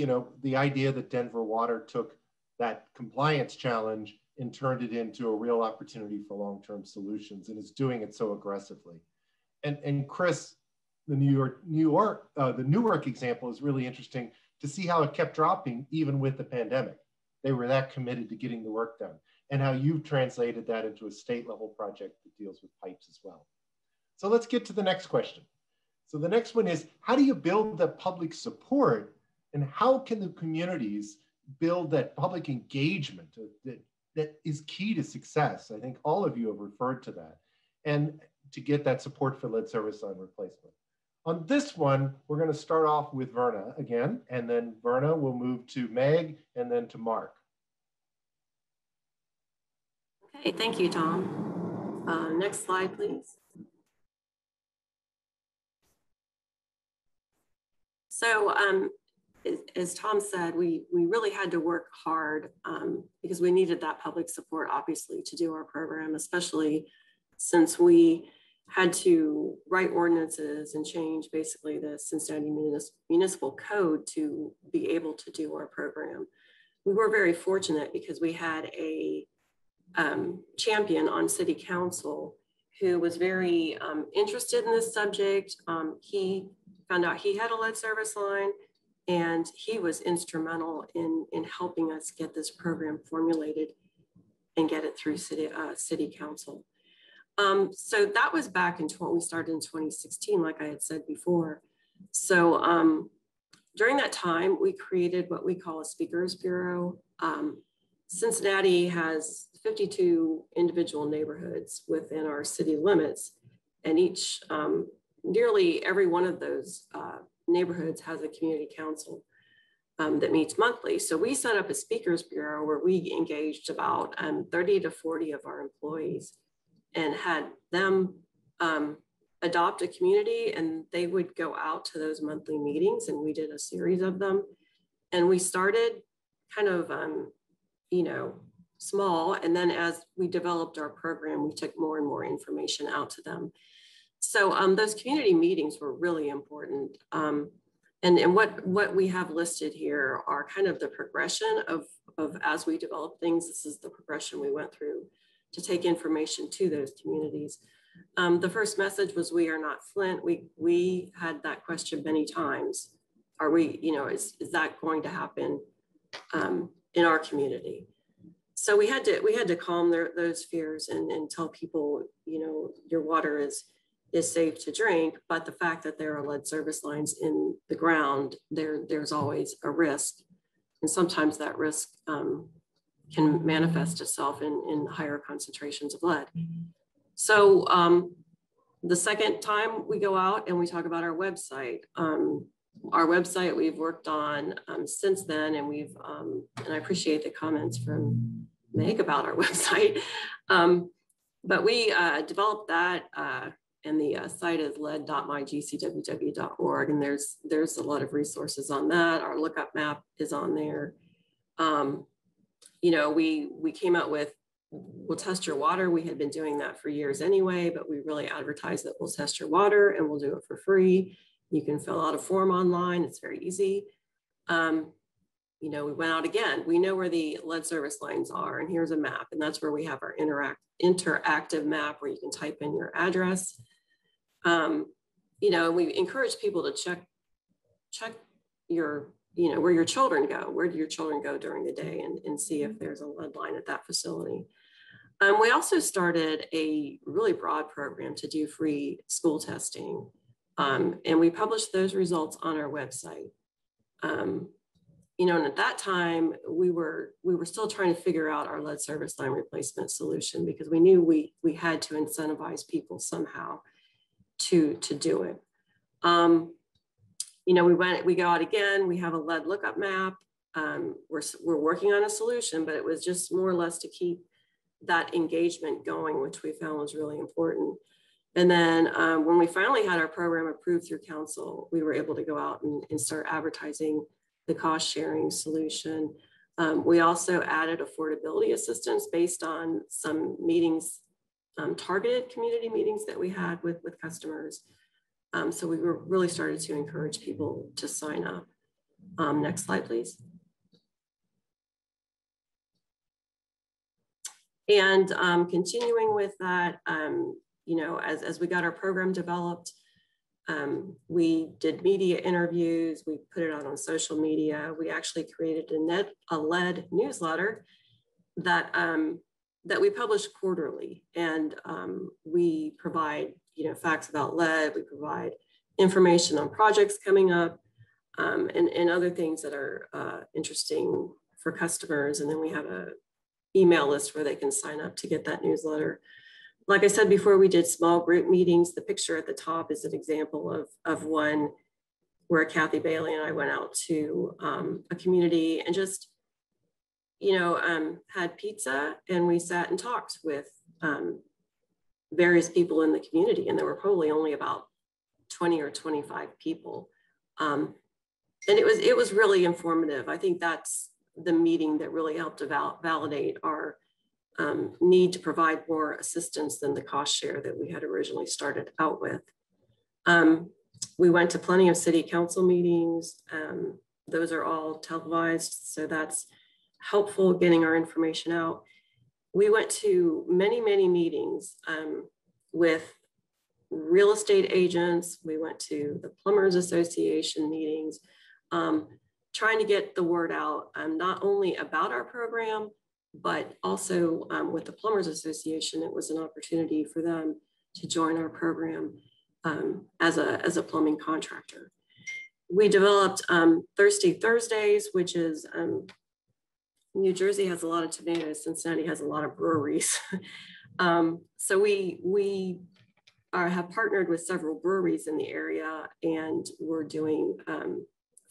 the idea that Denver Water took that compliance challenge and turned it into a real opportunity for long-term solutions, and is doing it so aggressively. And Chris, the Newark example is really interesting to see how it kept dropping even with the pandemic. They were that committed to getting the work done, and how you've translated that into a state level project that deals with pipes as well. So let's get to the next question. So the next one is, how do you build the public support, and how can the communities build that public engagement that is key to success? I think all of you have referred to that, and to get that support for lead service line replacement. On this one, we're going to start off with Verna again, and then Verna will move to Meg and then to Mark.
Okay, thank you, Tom. Next slide, please. So as Tom said, we really had to work hard because we needed that public support, obviously, to do our program, especially since we had to write ordinances and change basically the Cincinnati Municipal Code to be able to do our program. We were very fortunate because we had a champion on City Council who was very interested in this subject. He found out he had a lead service line, and he was instrumental in helping us get this program formulated and get it through City Council. So that was back in we started in 2016, like I had said before. So during that time, we created what we call a Speakers Bureau. Cincinnati has 52 individual neighborhoods within our city limits, and nearly every one of those neighborhoods has a community council that meets monthly. So we set up a Speakers Bureau where we engaged about 30 to 40 of our employees and had them adopt a community, and they would go out to those monthly meetings, and we did a series of them. And we started kind of, small. And then as we developed our program, we took more and more information out to them. So those community meetings were really important. And what we have listed here are kind of the progression of as we develop things. This is the progression we went through to take information to those communities. The first message was, we are not Flint. We had that question many times. Are we, is that going to happen in our community? So we had to calm those fears and tell people, your water is safe to drink, but the fact that there are lead service lines in the ground, there's always a risk. And sometimes that risk can manifest itself in higher concentrations of lead. So the second time we go out and we talk about our website. Our website we've worked on since then, and and I appreciate the comments from Meg about our website. But we developed that, and the site is lead.mygcww.org, and there's a lot of resources on that. Our lookup map is on there. We came out with, we'll test your water. We had been doing that for years anyway, but we really advertised that we'll test your water and we'll do it for free. You can fill out a form online. It's very easy. We went out again. We know where the lead service lines are, and here's a map, and that's where we have our interactive map where you can type in your address. We encourage people to check your, where your children go. Where do your children go during the day, and see if there's a lead line at that facility. We also started a really broad program to do free school testing. And we published those results on our website. And at that time, we were still trying to figure out our lead service line replacement solution, because we knew we had to incentivize people somehow to do it. We go out again, we have a lead lookup map. We're working on a solution, but it was just more or less to keep that engagement going, which we found was really important. And then when we finally had our program approved through council, we were able to go out and start advertising the cost sharing solution. We also added affordability assistance based on some meetings, targeted community meetings that we had with customers. So we were really started to encourage people to sign up. Next slide, please. And continuing with that, as we got our program developed, we did media interviews, we put it out on social media. We actually created a lead newsletter that we publish quarterly, and we provide facts about lead. We provide information on projects coming up, and other things that are interesting for customers. And then we have a email list where they can sign up to get that newsletter. Like I said before, we did small group meetings. The picture at the top is an example of one where Kathy Bailey and I went out to a community and just, had pizza, and we sat and talked with various people in the community. And there were probably only about 20 or 25 people. And it was really informative. I think that's the meeting that really helped to validate our need to provide more assistance than the cost share that we had originally started out with. We went to plenty of city council meetings. Those are all televised, so that's helpful getting our information out. We went to many, many meetings with real estate agents. We went to the Plumbers Association meetings, trying to get the word out, not only about our program, but also with the Plumbers Association. It was an opportunity for them to join our program as a plumbing contractor. We developed Thirsty Thursdays, which is, New Jersey has a lot of tomatoes, Cincinnati has a lot of breweries. So we have partnered with several breweries in the area, and we're doing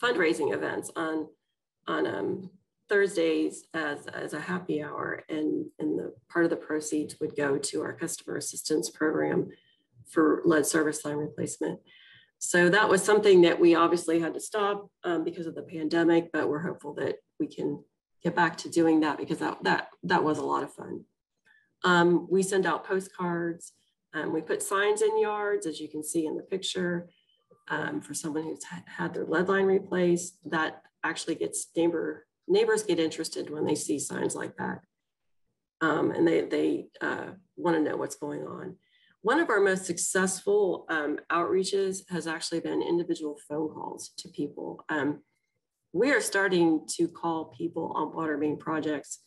fundraising events on Thursdays as a happy hour, and the part of the proceeds would go to our customer assistance program for lead service line replacement. So that was something that we obviously had to stop because of the pandemic, but we're hopeful that we can get back to doing that, because that was a lot of fun. We send out postcards. We put signs in yards, as you can see in the picture, for someone who's had their lead line replaced. That actually gets neighbors get interested when they see signs like that. And they want to know what's going on. One of our most successful outreaches has actually been individual phone calls to people. We are starting to call people on water main projects.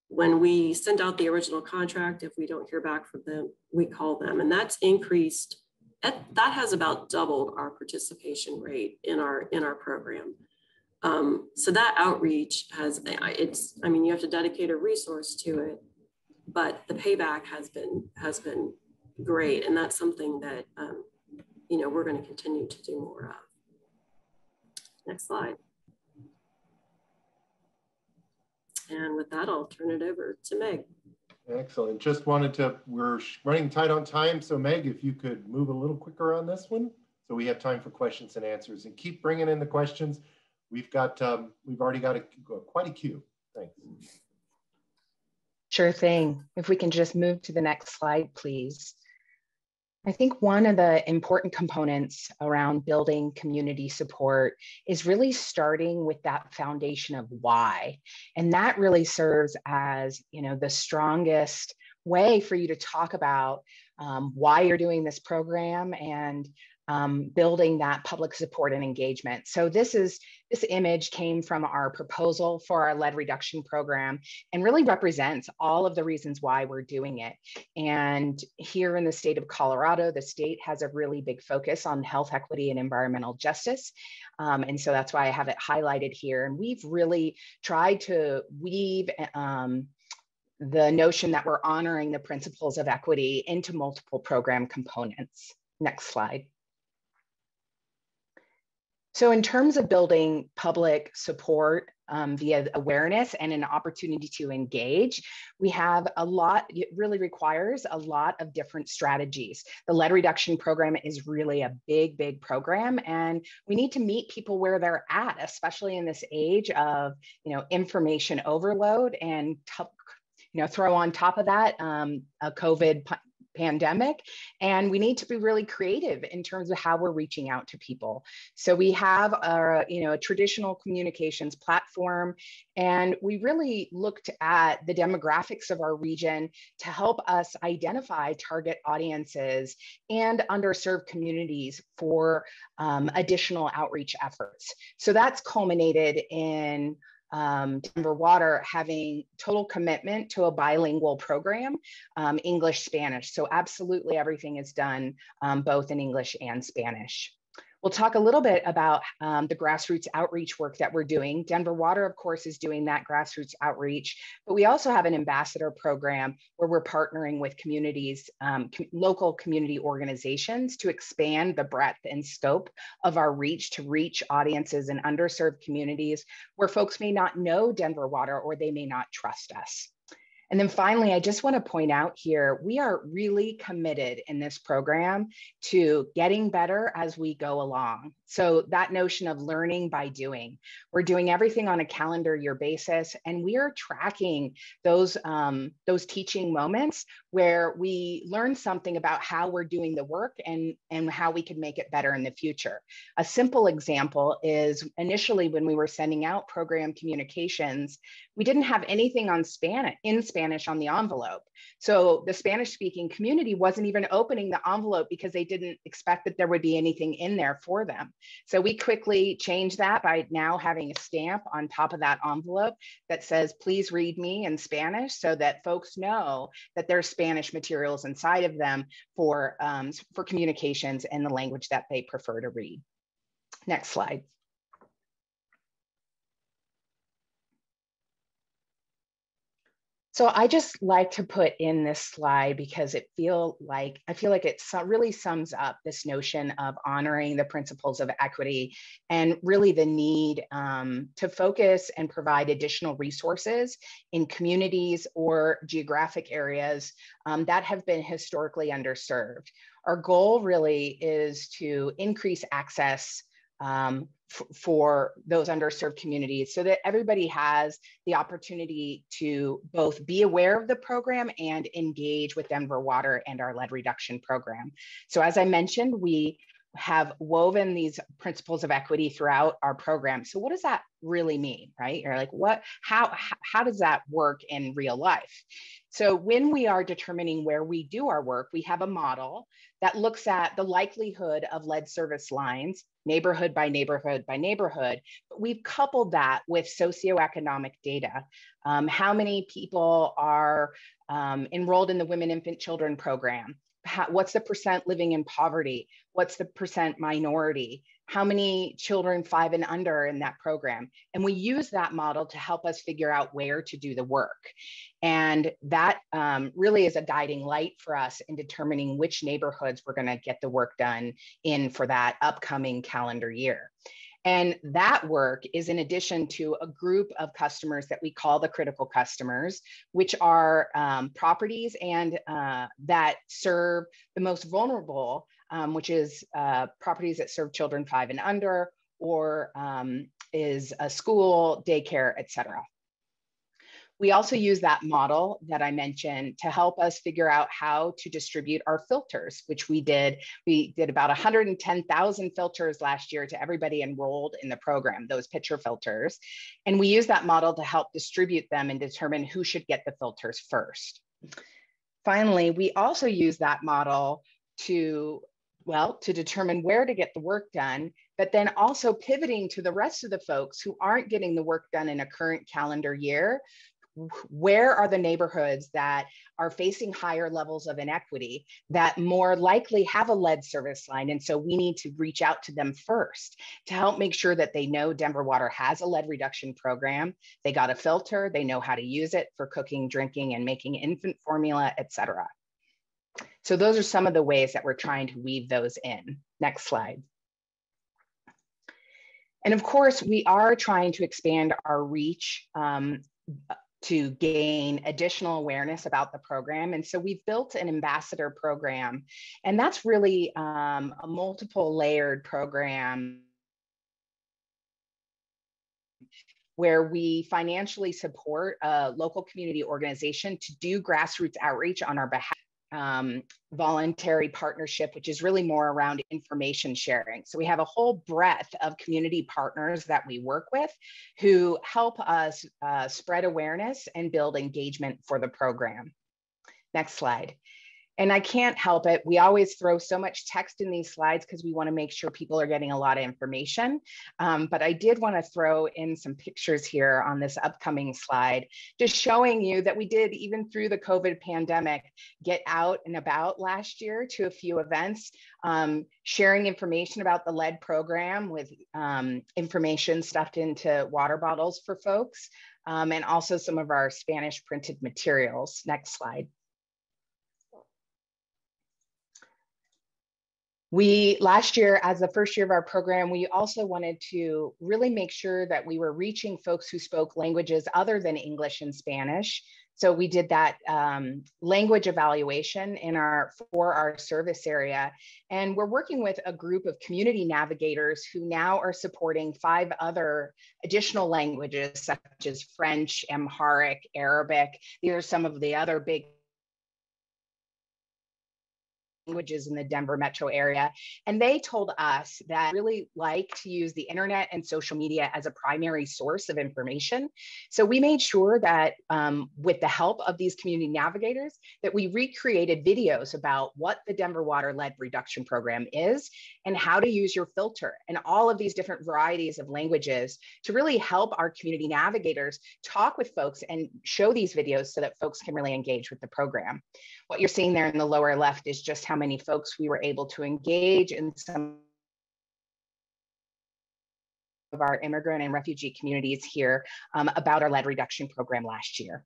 When we send out the original contract, if we don't hear back from them, we call them, and that's increased. That has about doubled our participation rate in our program. So that outreach you have to dedicate a resource to it, but the payback has been great, and that's something that we're going to continue to do more of. Next slide. And with that, I'll turn it over to Meg.
Excellent. Just we're running tight on time. So Meg, if you could move a little quicker on this one, so we have time for questions and answers, and keep bringing in the questions. We've already got quite a queue. Thanks.
Sure thing. If we can just move to the next slide, please. I think one of the important components around building community support is really starting with that foundation of why. And that really serves as, the strongest way for you to talk about why you're doing this program and building that public support and engagement. So this image came from our proposal for our lead reduction program and really represents all of the reasons why we're doing it. And here in the state of Colorado, the state has a really big focus on health equity and environmental justice. And so that's why I have it highlighted here. And we've really tried to weave the notion that we're honoring the principles of equity into multiple program components. Next slide. So in terms of building public support via awareness and an opportunity to engage, we have it really requires a lot of different strategies. The lead reduction program is really a big, big program, and we need to meet people where they're at, especially in this age of, information overload, and throw on top of that a COVID pandemic, and we need to be really creative in terms of how we're reaching out to people. So we have a traditional communications platform, and we really looked at the demographics of our region to help us identify target audiences and underserved communities for additional outreach efforts. So that's culminated in Denver Water having total commitment to a bilingual program, English, Spanish. So absolutely everything is done both in English and Spanish. We'll talk a little bit about the grassroots outreach work that we're doing. Denver Water, of course, is doing that grassroots outreach, but we also have an ambassador program where we're partnering with communities, local community organizations to expand the breadth and scope of our reach to reach audiences in underserved communities where folks may not know Denver Water or they may not trust us. And then finally, I just want to point out here, we are really committed in this program to getting better as we go along. So that notion of learning by doing, we're doing everything on a calendar year basis, and we are tracking those teaching moments where we learn something about how we're doing the work and how we can make it better in the future. A simple example is initially when we were sending out program communications, we didn't have anything on Spanish on the envelope. So the Spanish-speaking community wasn't even opening the envelope because they didn't expect that there would be anything in there for them. So we quickly changed that by now having a stamp on top of that envelope that says, please read me in Spanish, so that folks know that there's Spanish materials inside of them for communications in the language that they prefer to read. Next slide. So I just like to put in this slide because I feel like it really sums up this notion of honoring the principles of equity and really the need to focus and provide additional resources in communities or geographic areas that have been historically underserved. Our goal really is to increase access for those underserved communities so that everybody has the opportunity to both be aware of the program and engage with Denver Water and our lead reduction program. So as I mentioned, we have woven these principles of equity throughout our program. So what does that really mean, right? You're like, how does that work in real life? So when we are determining where we do our work, we have a model that looks at the likelihood of lead service lines, neighborhood by neighborhood by neighborhood, but we've coupled that with socioeconomic data. How many people are enrolled in the Women, Infant, Children program? What's the percent living in poverty? What's the percent minority? How many children 5 and under in that program? And we use that model to help us figure out where to do the work. And that really is a guiding light for us in determining which neighborhoods we're going to get the work done in for that upcoming calendar year. And that work is in addition to a group of customers that we call the critical customers, which are properties and that serve the most vulnerable, which is properties that serve children 5 and under, or is a school, daycare, et cetera. We also use that model that I mentioned to help us figure out how to distribute our filters, which we did. We did about 110,000 filters last year to everybody enrolled in the program, those pitcher filters. And we use that model to help distribute them and determine who should get the filters first. Finally, we also use that model to determine where to get the work done, but then also pivoting to the rest of the folks who aren't getting the work done in a current calendar year. Where are the neighborhoods that are facing higher levels of inequity that more likely have a lead service line? And so we need to reach out to them first to help make sure that they know Denver Water has a lead reduction program. They got a filter, they know how to use it for cooking, drinking, and making infant formula, et cetera. So those are some of the ways that we're trying to weave those in. Next slide. And of course, we are trying to expand our reach to gain additional awareness about the program. And so we've built an ambassador program, and that's really a multiple layered program where we financially support a local community organization to do grassroots outreach on our behalf. Voluntary partnership, which is really more around information sharing. So we have a whole breadth of community partners that we work with who help us spread awareness and build engagement for the program. Next slide. And I can't help it. We always throw so much text in these slides because we want to make sure people are getting a lot of information. But I did want to throw in some pictures here on this upcoming slide, just showing you that we did, even through the COVID pandemic, get out and about last year to a few events, sharing information about the lead program with information stuffed into water bottles for folks, and also some of our Spanish printed materials. Next slide. Last year, as the first year of our program, we also wanted to really make sure that we were reaching folks who spoke languages other than English and Spanish. So we did that language evaluation for our service area. And we're working with a group of community navigators who now are supporting 5 other additional languages, such as French, Amharic, Arabic. These are some of the other big languages in the Denver metro area. And they told us that really like to use the internet and social media as a primary source of information. So we made sure that with the help of these community navigators, that we recreated videos about what the Denver Water Lead Reduction Program is and how to use your filter and all of these different varieties of languages to really help our community navigators talk with folks and show these videos so that folks can really engage with the program. What you're seeing there in the lower left is just how many folks we were able to engage in some of our immigrant and refugee communities here about our lead reduction program last year.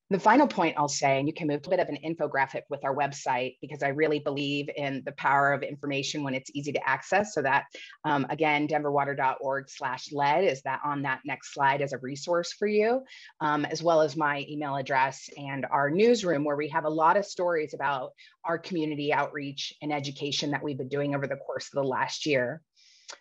The final point I'll say, and you can move to a bit of an infographic with our website, because I really believe in the power of information when it's easy to access. So that, again, denverwater.org/lead is that on that next slide as a resource for you, as well as my email address and our newsroom, where we have a lot of stories about our community outreach and education that we've been doing over the course of the last year.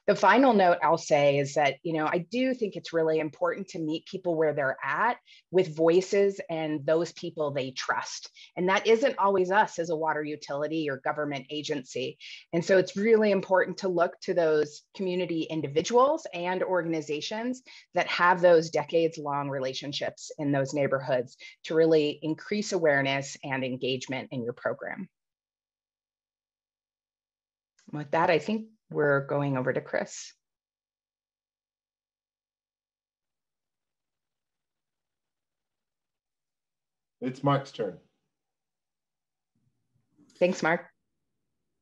The final note I'll say is that, I do think it's really important to meet people where they're at with voices and those people they trust. And that isn't always us as a water utility or government agency. And so it's really important to look to those community individuals and organizations that have those decades-long relationships in those neighborhoods to really increase awareness and engagement in your program. With that, I think we're going over to Chris.
It's Mark's turn.
Thanks, Mark.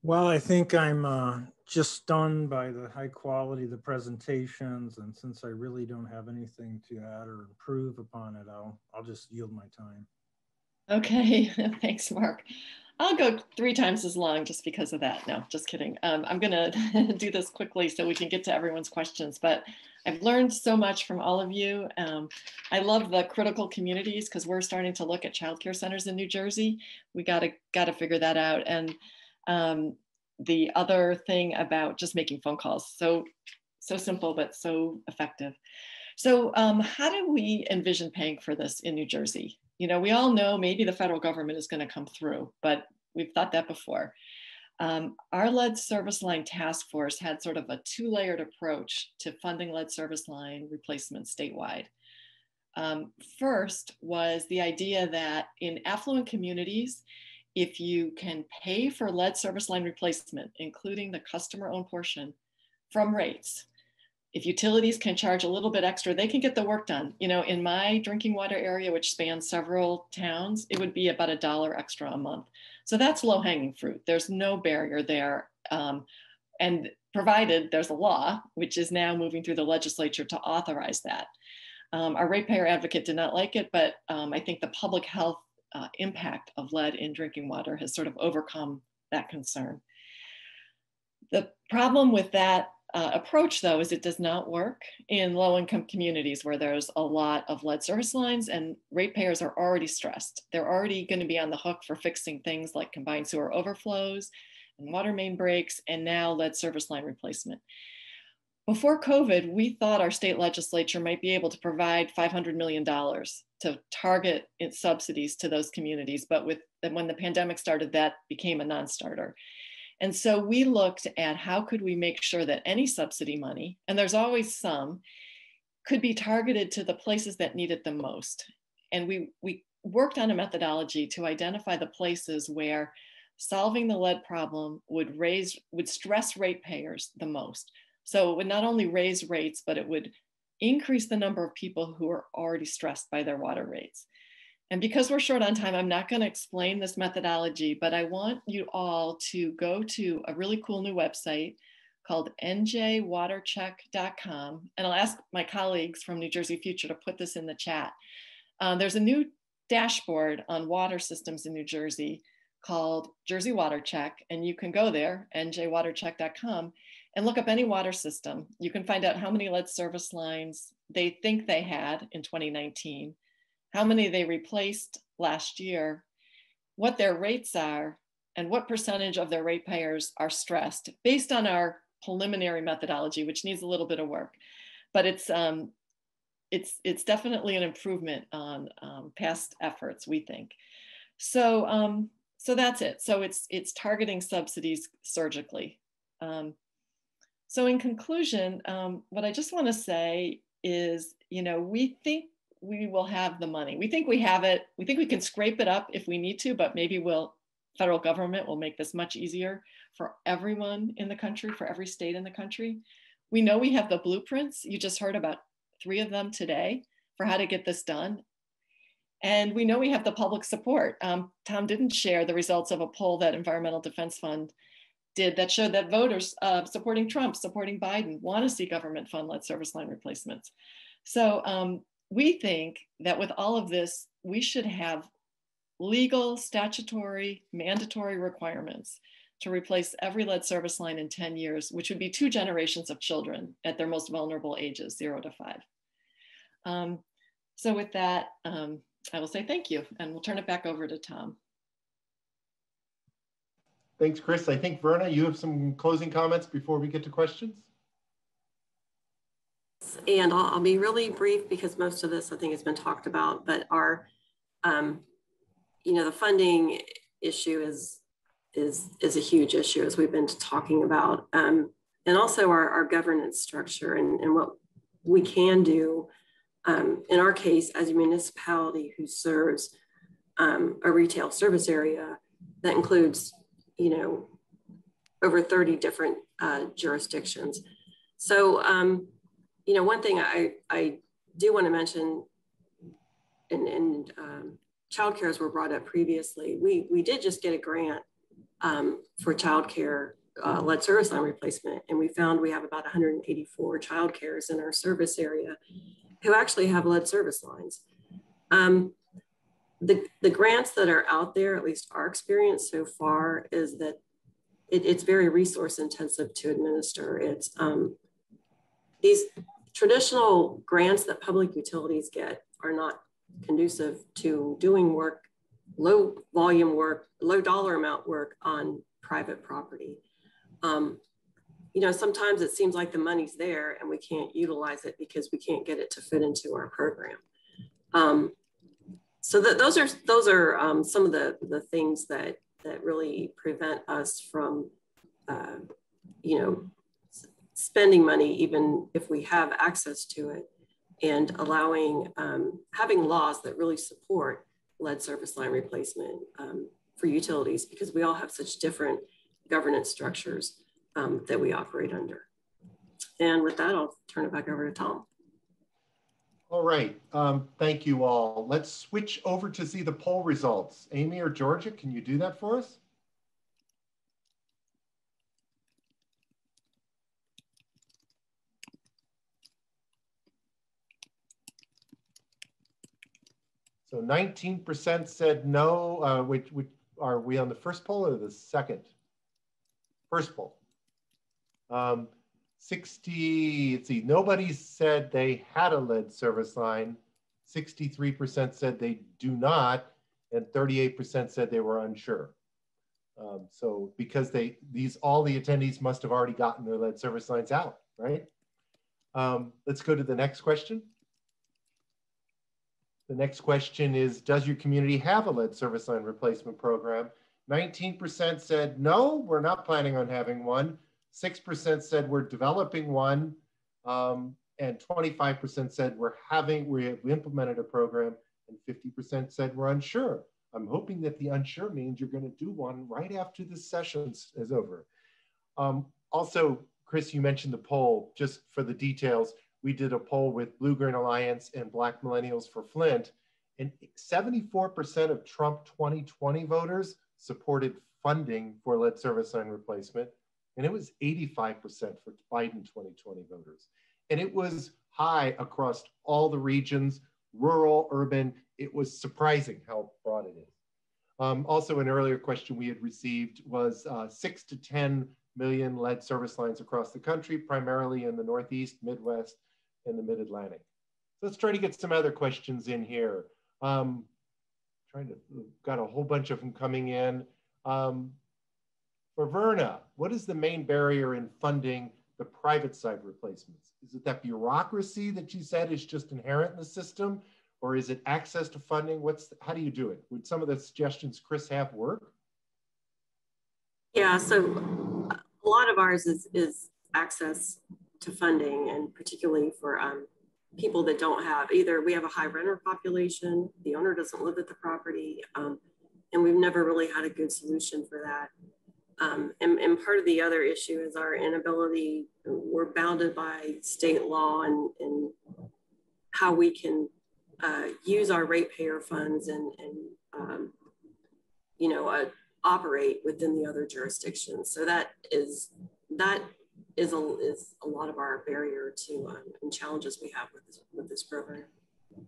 Well, I think I'm just stunned by the high quality of the presentations. And since I really don't have anything to add or improve upon it, I'll just yield my time.
Okay, thanks, Mark. I'll go 3 times as long just because of that. No, just kidding. I'm gonna do this quickly so we can get to everyone's questions, but I've learned so much from all of you. I love the critical communities because we're starting to look at childcare centers in New Jersey. We gotta figure that out. And the other thing about just making phone calls, so simple, but so effective. So how do we envision paying for this in New Jersey? We all know maybe the federal government is going to come through, but we've thought that before. Our lead service line task force had sort of a 2-layered approach to funding lead service line replacement statewide. First was the idea that in affluent communities, if you can pay for lead service line replacement, including the customer-owned portion from rates, if utilities can charge a little bit extra, they can get the work done. In my drinking water area, which spans several towns, it would be about $1 extra a month. So that's low-hanging fruit. There's no barrier there. And provided there's a law, which is now moving through the legislature to authorize that. Our ratepayer advocate did not like it, but I think the public health impact of lead in drinking water has sort of overcome that concern. The problem with that approach, though, is it does not work in low-income communities where there's a lot of lead service lines and ratepayers are already stressed. They're already going to be on the hook for fixing things like combined sewer overflows and water main breaks, and now lead service line replacement. Before COVID, we thought our state legislature might be able to provide $500 million to target its subsidies to those communities, but when the pandemic started, that became a non-starter. And so we looked at how could we make sure that any subsidy money, and there's always some, could be targeted to the places that need it the most. And we worked on a methodology to identify the places where solving the lead problem would stress ratepayers the most. So it would not only raise rates, but it would increase the number of people who are already stressed by their water rates. And because we're short on time, I'm not going to explain this methodology, but I want you all to go to a really cool new website called njwatercheck.com. And I'll ask my colleagues from New Jersey Future to put this in the chat. There's a new dashboard on water systems in New Jersey called Jersey Water Check. And you can go there, njwatercheck.com, and look up any water system. You can find out how many lead service lines they think they had in 2019, how many they replaced last year, what their rates are, and what percentage of their ratepayers are stressed based on our preliminary methodology, which needs a little bit of work. But it's definitely an improvement on past efforts, we think. So that's it. So it's targeting subsidies surgically. So in conclusion, what I just want to say is, we think we will have the money. We think we have it. We think we can scrape it up if we need to, but maybe federal government will make this much easier for everyone in the country, for every state in the country. We know we have the blueprints. You just heard about 3 of them today for how to get this done. And we know we have the public support. Tom didn't share the results of a poll that Environmental Defense Fund did that showed that voters supporting Trump, supporting Biden, want to see government fund lead service line replacements. So we think that with all of this, we should have legal, statutory, mandatory requirements to replace every lead service line in 10 years, which would be 2 generations of children at their most vulnerable ages, 0 to 5. So with that, I will say thank you, and we'll turn it back over to Tom.
Thanks, Chris. I think, Verna, you have some closing comments before we get to questions?
And I'll be really brief because most of this I think has been talked about, but our, the funding issue is a huge issue, as we've been talking about, and also our governance structure and what we can do. In our case, as a municipality who serves a retail service area that includes, over 30 different jurisdictions. So, one thing I do want to mention, and childcares were brought up previously. We did just get a grant for childcare lead service line replacement, and we found we have about 184 childcares in our service area who actually have lead service lines. The grants that are out there, at least our experience so far, is that it's very resource intensive to administer. It's these traditional grants that public utilities get are not conducive to doing work, low volume work, low dollar amount work on private property. Sometimes it seems like the money's there and we can't utilize it because we can't get it to fit into our program. So those are some of the things that really prevent us from, spending money, even if we have access to it, and allowing, having laws that really support lead service line replacement for utilities, because we all have such different governance structures that we operate under. And with that, I'll turn it back over to Tom.
All right, thank you all. Let's switch over to see the poll results. Amy or Georgia, can you do that for us? So 19% said no. Which are we on the first poll or the second? First poll. 60, let's see, nobody said they had a lead service line. 63% said they do not, and 38% said they were unsure. So because all the attendees must have already gotten their lead service lines out, right? Let's go to the next question. The next question is, does your community have a lead service line replacement program? 19% said, no, we're not planning on having one. 6% said we're developing one. And 25% said we have implemented a program. and 50% said we're unsure. I'm hoping that the unsure means you're going to do one right after this session is over. Also, Chris, you mentioned the poll. Just for the details, we did a poll with Blue Green Alliance and Black Millennials for Flint, and 74% of Trump 2020 voters supported funding for lead service line replacement, and it was 85% for Biden 2020 voters. And it was high across all the regions, rural, urban. It was surprising how broad it is. Also, an earlier question we had received was 6 to 10 million lead service lines across the country, primarily in the Northeast, Midwest, and the Mid-Atlantic. So let's try to get some other questions in here. Got a whole bunch of them coming in. For Verna, what is the main barrier in funding the private side replacements? Is it that bureaucracy that you said is just inherent in the system? Or is it access to funding? How do you do it? Would some of the suggestions Chris have work?
Yeah, so a lot of ours is access to funding, and particularly for people that don't have, either we have a high renter population, the owner doesn't live at the property, and we've never really had a good solution for that. And part of the other issue is our inability, we're bounded by state law and how we can use our ratepayer funds and operate within the other jurisdictions. So that is a lot of our barrier to and challenges we have with this program.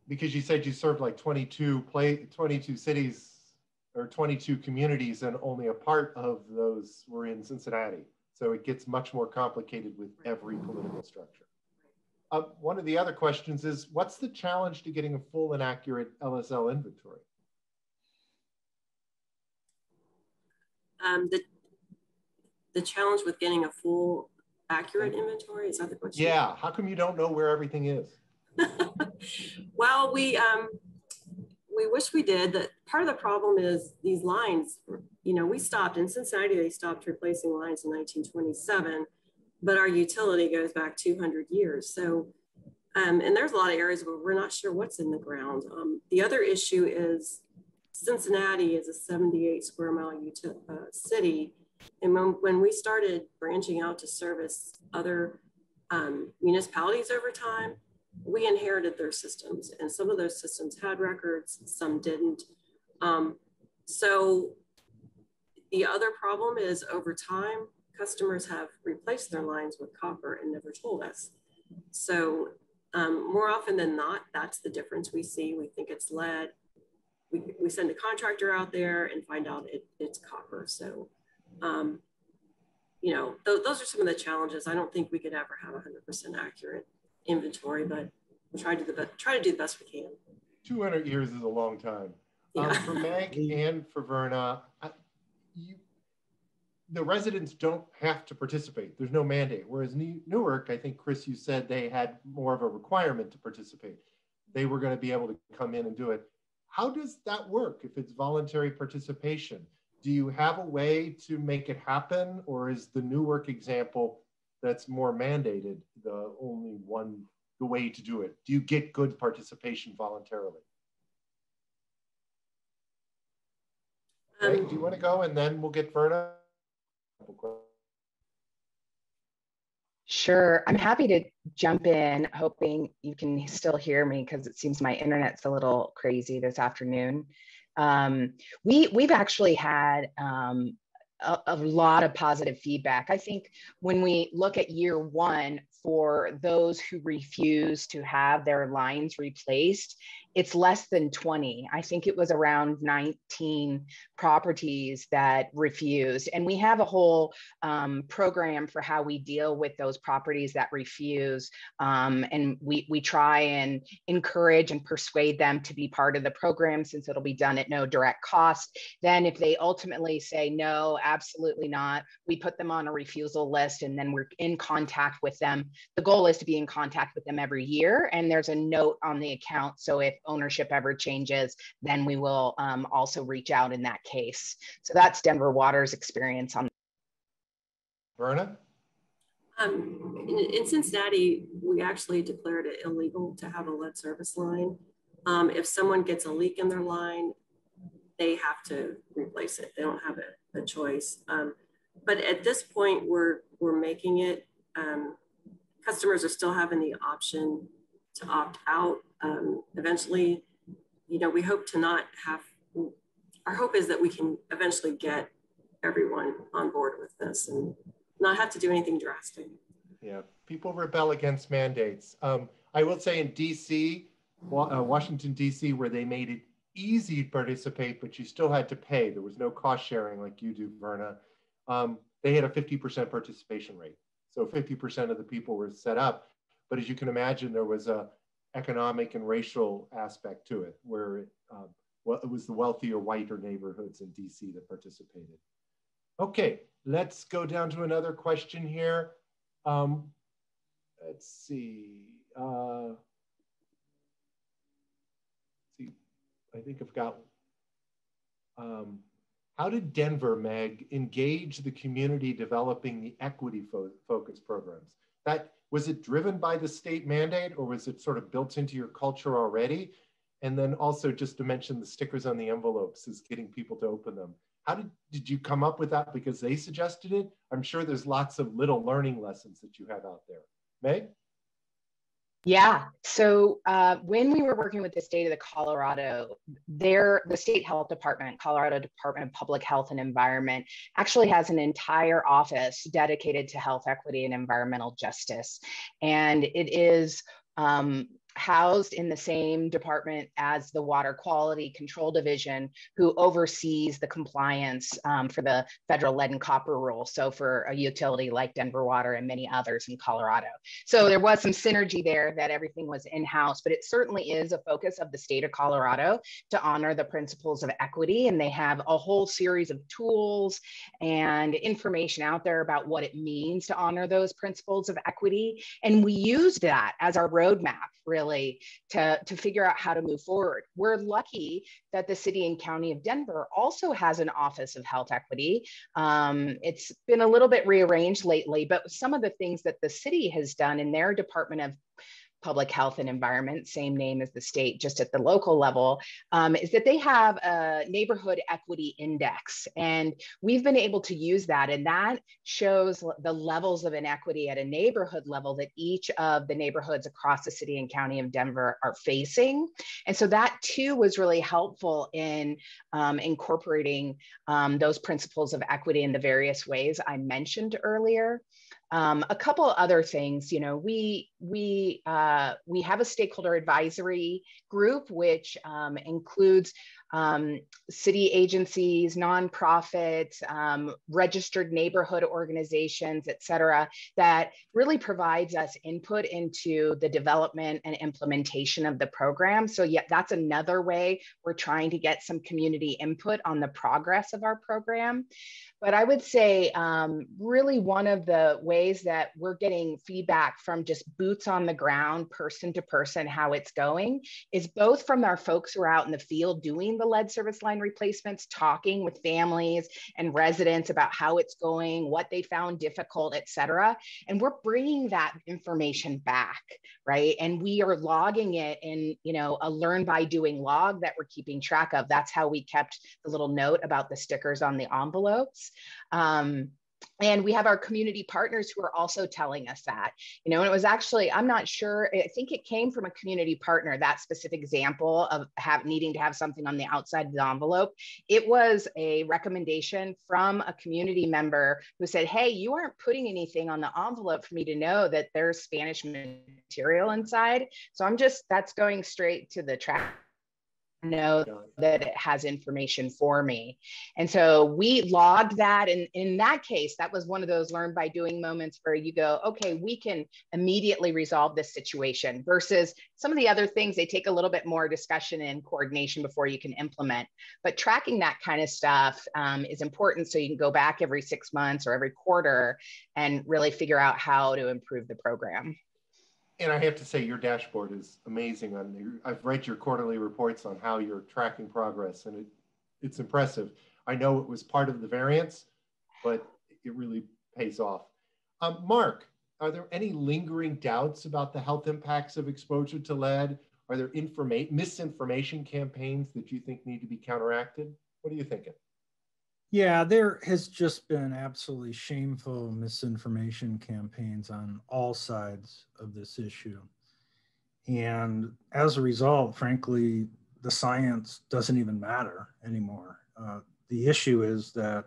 Because you said you served like 22 cities or 22 communities, and only a part of those were in Cincinnati. So it gets much more complicated with every political structure. One of the other questions is, what's the challenge to getting a full and accurate LSL inventory?
The challenge with getting a full, accurate inventory, is that the question?
Yeah, how come you don't know where everything is?
Well, we wish we did. That part of the problem is these lines, we stopped in Cincinnati, they stopped replacing lines in 1927, but our utility goes back 200 years. So, and there's a lot of areas where we're not sure what's in the ground. The other issue is Cincinnati is a 78 square mile city. And when we started branching out to service other municipalities over time, we inherited their systems, and some of those systems had records, some didn't. So the other problem is over time, customers have replaced their lines with copper and never told us. So more often than not, that's the difference we see. We think it's lead. We send a contractor out there and find out it's copper. So, those are some of the challenges. I don't think we could ever have 100% accurate inventory, but we'll try to do the best we can.
200 years is a long time.
Yeah.
For Meg and for Verna, the residents don't have to participate. There's no mandate. Whereas Newark, I think, Chris, you said they had more of a requirement to participate. They were going to be able to come in and do it. How does that work if it's voluntary participation? Do you have a way to make it happen, or is the Newark example that's more mandated the way to do it? Do you get good participation voluntarily? Meg, do you want to go, and then we'll get Verna?
Sure, I'm happy to jump in, hoping you can still hear me because it seems my internet's a little crazy this afternoon. We've actually had a lot of positive feedback. I think when we look at year one for those who refuse to have their lines replaced, it's less than 20. I think it was around 19 properties that refused. And we have a whole program for how we deal with those properties that refuse. And we try and encourage and persuade them to be part of the program, since it'll be done at no direct cost. Then if they ultimately say, no, absolutely not, we put them on a refusal list, and then we're in contact with them. The goal is to be in contact with them every year. And there's a note on the account. So if ownership ever changes, then we will also reach out in that case. So that's Denver Water's experience on.
Verna?
In Cincinnati, we actually declared it illegal to have a lead service line. If someone gets a leak in their line, they have to replace it. They don't have a choice. But at this point, we're making it, customers are still having the option to opt out. Eventually, you know, we hope to not have, our hope is that we can eventually get everyone on board with this and not have to do anything drastic.
Yeah, people rebel against mandates. I will say in DC, Washington, DC, where they made it easy to participate, but you still had to pay. There was no cost sharing like you do, Verna. They had a 50% participation rate. So 50% of the people were set up. But as you can imagine, there was a economic and racial aspect to it, where it was the wealthier, whiter neighborhoods in DC that participated. Okay, let's go down to another question here. Let's see. I think I've got, how did Denver, Meg, engage the community developing the equity focus programs? Was it driven by the state mandate, or was it sort of built into your culture already? And then also, just to mention, the stickers on the envelopes is getting people to open them. How did you come up with that because they suggested it? I'm sure there's lots of little learning lessons that you have out there. Meg?
Yeah, so when we were working with the state of Colorado, the state health department, Colorado Department of Public Health and Environment, actually has an entire office dedicated to health equity and environmental justice. And it is housed in the same department as the Water Quality Control Division, who oversees the compliance for the federal lead and copper rule. So for a utility like Denver Water and many others in Colorado. So there was some synergy there that everything was in-house, but it certainly is a focus of the state of Colorado to honor the principles of equity. And they have a whole series of tools and information out there about what it means to honor those principles of equity. And we used that as our roadmap, really, to figure out how to move forward. We're lucky that the city and county of Denver also has an office of health equity. It's been a little bit rearranged lately, but some of the things that the city has done in their Department of Public Health and Environment, same name as the state, just at the local level, is that they have a neighborhood equity index. And we've been able to use that. And that shows the levels of inequity at a neighborhood level that each of the neighborhoods across the city and county of Denver are facing. And so that too was really helpful in incorporating those principles of equity in the various ways I mentioned earlier. A couple other things, you know, we have a stakeholder advisory group, which includes city agencies, nonprofits, registered neighborhood organizations, et cetera, that really provides us input into the development and implementation of the program. So yeah, that's another way we're trying to get some community input on the progress of our program. But I would say really one of the ways that we're getting feedback from just boots on the ground, person to person, how it's going, is both from our folks who are out in the field doing the lead service line replacements, talking with families and residents about how it's going, what they found difficult, et cetera. And we're bringing that information back, right? And we are logging it in, you know, a learn by doing log that we're keeping track of. That's how we kept the little note about the stickers on the envelopes. And we have our community partners who are also telling us that, you know, and it was actually, I'm not sure, I think it came from a community partner, that specific example of needing to have something on the outside of the envelope. It was a recommendation from a community member who said, hey, you aren't putting anything on the envelope for me to know that there's Spanish material inside. So that's going straight to the track. Know that it has information for me. And so we logged that. And in that case, that was one of those learn by doing moments where you go, okay, we can immediately resolve this situation versus some of the other things, they take a little bit more discussion and coordination before you can implement. But tracking that kind of stuff is important. So you can go back every 6 months or every quarter and really figure out how to improve the program.
And I have to say, your dashboard is amazing. I've read your quarterly reports on how you're tracking progress, and it's impressive. I know it was part of the variance, but it really pays off. Mark, are there any lingering doubts about the health impacts of exposure to lead, Are there misinformation campaigns that you think need to be counteracted? What are you thinking?
Yeah, there has just been absolutely shameful misinformation campaigns on all sides of this issue. And as a result, frankly, the science doesn't even matter anymore. The issue is that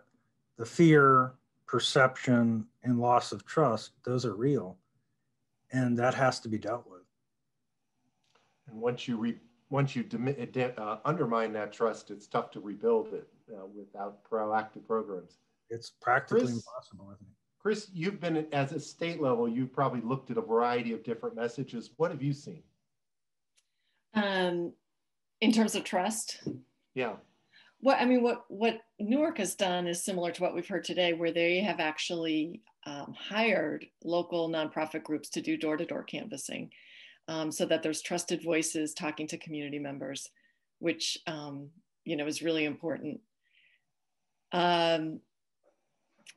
the fear, perception, and loss of trust, those are real. And that has to be dealt with.
And once you undermine that trust, it's tough to rebuild it without proactive programs.
It's practically impossible, I think.
Chris, you've been at a state level, you've probably looked at a variety of different messages. What have you seen?
In terms of trust?
Yeah.
Well, I mean, what Newark has done is similar to what we've heard today, where they have actually hired local nonprofit groups to do door-to-door canvassing, so that there's trusted voices talking to community members, which is really important.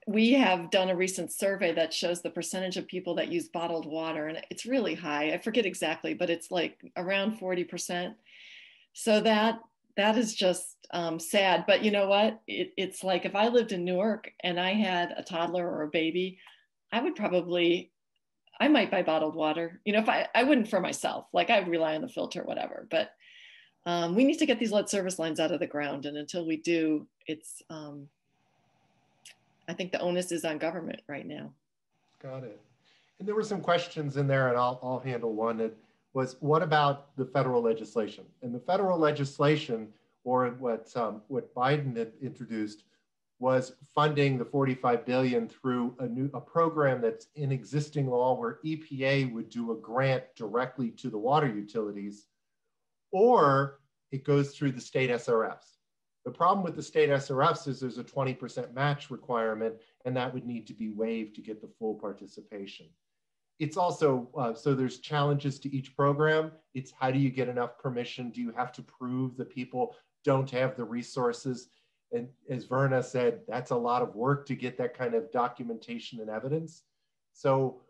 We have done a recent survey that shows the percentage of people that use bottled water, and it's really high. I forget exactly, but it's like around 40%. So that is just sad. But you know what? It's like if I lived in Newark and I had a toddler or a baby, I might buy bottled water. If I wouldn't for myself, like I would rely on the filter, whatever. But we need to get these lead service lines out of the ground. And until we do, I think the onus is on government right now.
Got it. And there were some questions in there, and I'll handle one. That was, what about the federal legislation? And the federal legislation, or what Biden had introduced, was funding the $45 billion through a program that's in existing law, where EPA would do a grant directly to the water utilities, or it goes through the state SRFs. The problem with the state SRFs is there's a 20% match requirement, and that would need to be waived to get the full participation. It's also, so there's challenges to each program. It's how do you get enough permission? Do you have to prove that people don't have the resources? And as Verna said, that's a lot of work to get that kind of documentation and evidence. So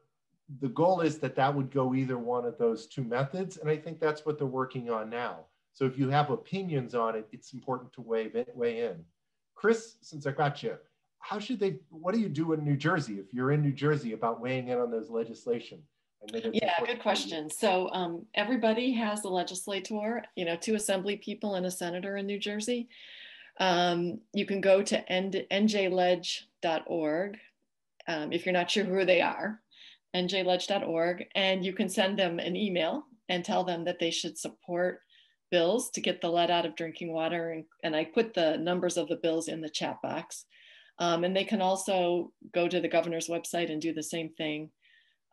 the goal is that would go either one of those two methods. And I think that's what they're working on now. So if you have opinions on it, it's important to weigh in. Chris, since I got you, what do you do in New Jersey if you're in New Jersey about weighing in on those legislation?
Yeah, good question. So everybody has a legislator, 2 assembly people and a senator in New Jersey. You can go to njledge.org if you're not sure who they are, njledge.org, and you can send them an email and tell them that they should support bills to get the lead out of drinking water. And I put the numbers of the bills in the chat box. And they can also go to the governor's website and do the same thing.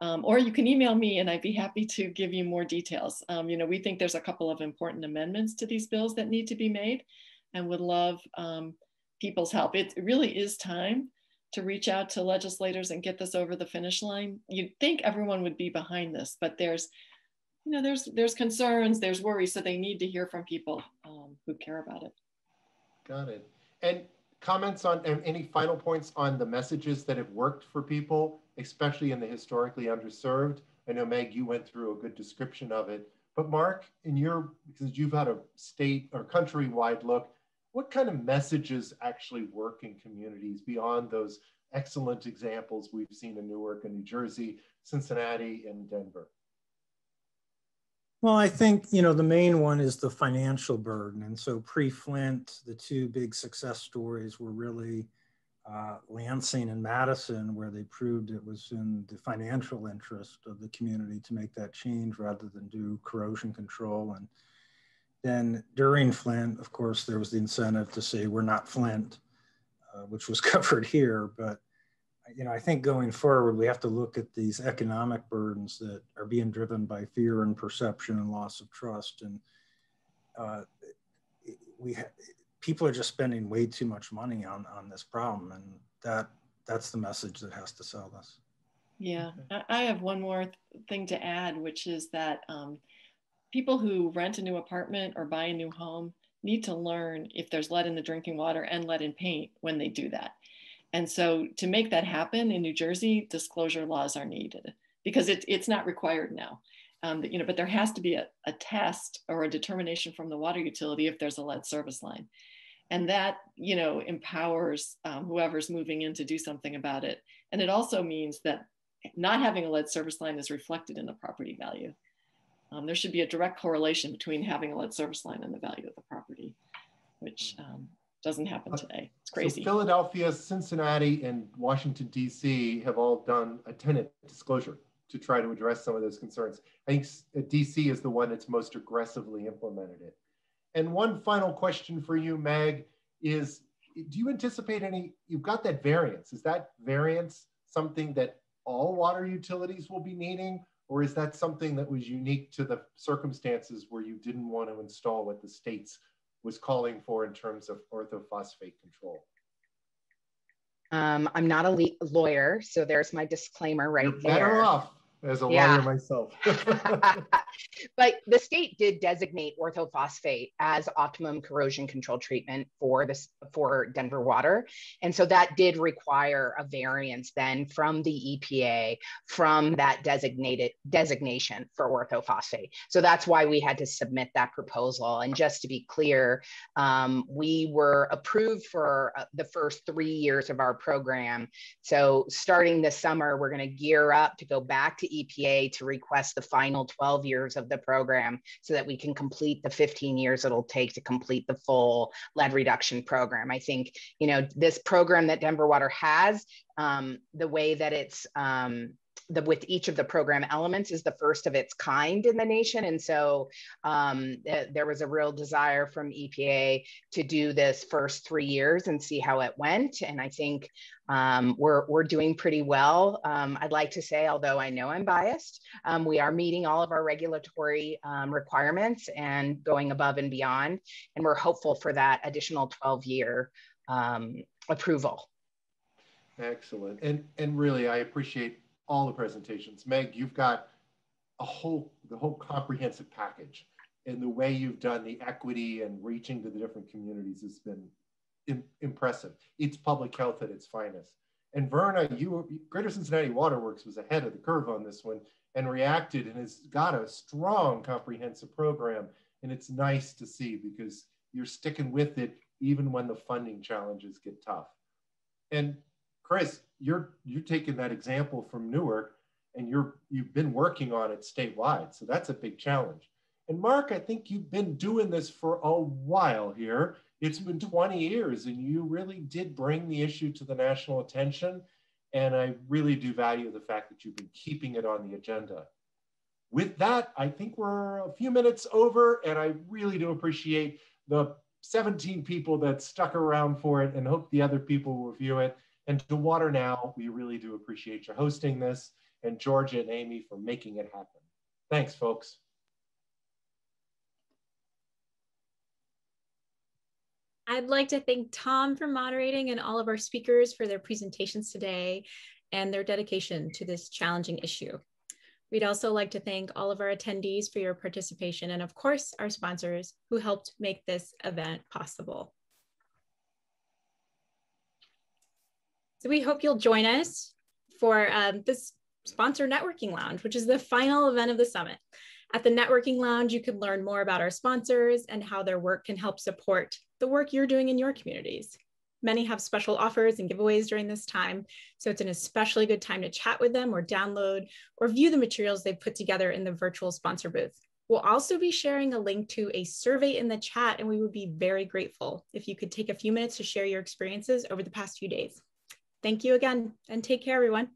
Or you can email me and I'd be happy to give you more details. We think there's a couple of important amendments to these bills that need to be made, and would love people's help. It really is time to reach out to legislators and get this over the finish line. You'd think everyone would be behind this, but there's concerns, there's worries, so they need to hear from people who care about it.
Got it. And comments on, and any final points on the messages that have worked for people, especially in the historically underserved? I know, Meg, you went through a good description of it, but Mark, because you've had a state or countrywide look, what kind of messages actually work in communities beyond those excellent examples we've seen in Newark and New Jersey, Cincinnati, and Denver?
Well, I think, the main one is the financial burden. And so pre-Flint, the 2 big success stories were really Lansing and Madison, where they proved it was in the financial interest of the community to make that change rather than do corrosion control. And then during Flint, of course, there was the incentive to say, we're not Flint, which was covered here. But I think going forward, we have to look at these economic burdens that are being driven by fear and perception and loss of trust. And people are just spending way too much money on this problem. And that's the message that has to sell this.
Yeah, I have one more thing to add, which is that people who rent a new apartment or buy a new home need to learn if there's lead in the drinking water and lead in paint when they do that. And so to make that happen in New Jersey, disclosure laws are needed because it's not required now. But there has to be a test or a determination from the water utility if there's a lead service line. And that, empowers whoever's moving in to do something about it. And it also means that not having a lead service line is reflected in the property value. There should be a direct correlation between having a lead service line and the value of the property, which doesn't happen today. It's crazy.
So Philadelphia, Cincinnati, and Washington, D.C. have all done a tenant disclosure to try to address some of those concerns. I think DC is the one that's most aggressively implemented it. And one final question for you, Meg, is do you anticipate you've got that variance. Is that variance something that all water utilities will be needing? Or is that something that was unique to the circumstances where you didn't want to install what the states was calling for in terms of orthophosphate control?
I'm not a lawyer, so there's my disclaimer right there.
You're better off as a lawyer myself.
But the state did designate orthophosphate as optimum corrosion control treatment for Denver water. And so that did require a variance then from the EPA from that designation for orthophosphate. So that's why we had to submit that proposal. And just to be clear, we were approved for the first 3 years of our program. So starting this summer, we're going to gear up to go back to EPA to request the final 12 years of the program so that we can complete the 15 years it'll take to complete the full lead reduction program. I think, this program that Denver Water has, the way that it's with each of the program elements is the first of its kind in the nation. And so there was a real desire from EPA to do this first 3 years and see how it went. And I think we're doing pretty well. I'd like to say, although I know I'm biased, we are meeting all of our regulatory requirements and going above and beyond. And we're hopeful for that additional 12-year approval.
Excellent. And really, I appreciate all the presentations. Meg, you've got the whole comprehensive package, and the way you've done the equity and reaching to the different communities has been impressive. It's public health at its finest. And Verna, Greater Cincinnati Water Works was ahead of the curve on this one and reacted and has got a strong comprehensive program. And it's nice to see because you're sticking with it even when the funding challenges get tough. And Chris, you're taking that example from Newark and you've been working on it statewide. So that's a big challenge. And Mark, I think you've been doing this for a while here. It's been 20 years and you really did bring the issue to the national attention. And I really do value the fact that you've been keeping it on the agenda. With that, I think we're a few minutes over and I really do appreciate the 17 people that stuck around for it and hope the other people will review it. And to WaterNow, we really do appreciate you hosting this, and Georgia and Amy for making it happen. Thanks, folks.
I'd like to thank Tom for moderating and all of our speakers for their presentations today and their dedication to this challenging issue. We'd also like to thank all of our attendees for your participation and of course, our sponsors who helped make this event possible. So we hope you'll join us for this Sponsor Networking Lounge, which is the final event of the summit. At the Networking Lounge, you can learn more about our sponsors and how their work can help support the work you're doing in your communities. Many have special offers and giveaways during this time, so it's an especially good time to chat with them or download or view the materials they've put together in the virtual sponsor booth. We'll also be sharing a link to a survey in the chat, and we would be very grateful if you could take a few minutes to share your experiences over the past few days. Thank you again, and take care, everyone.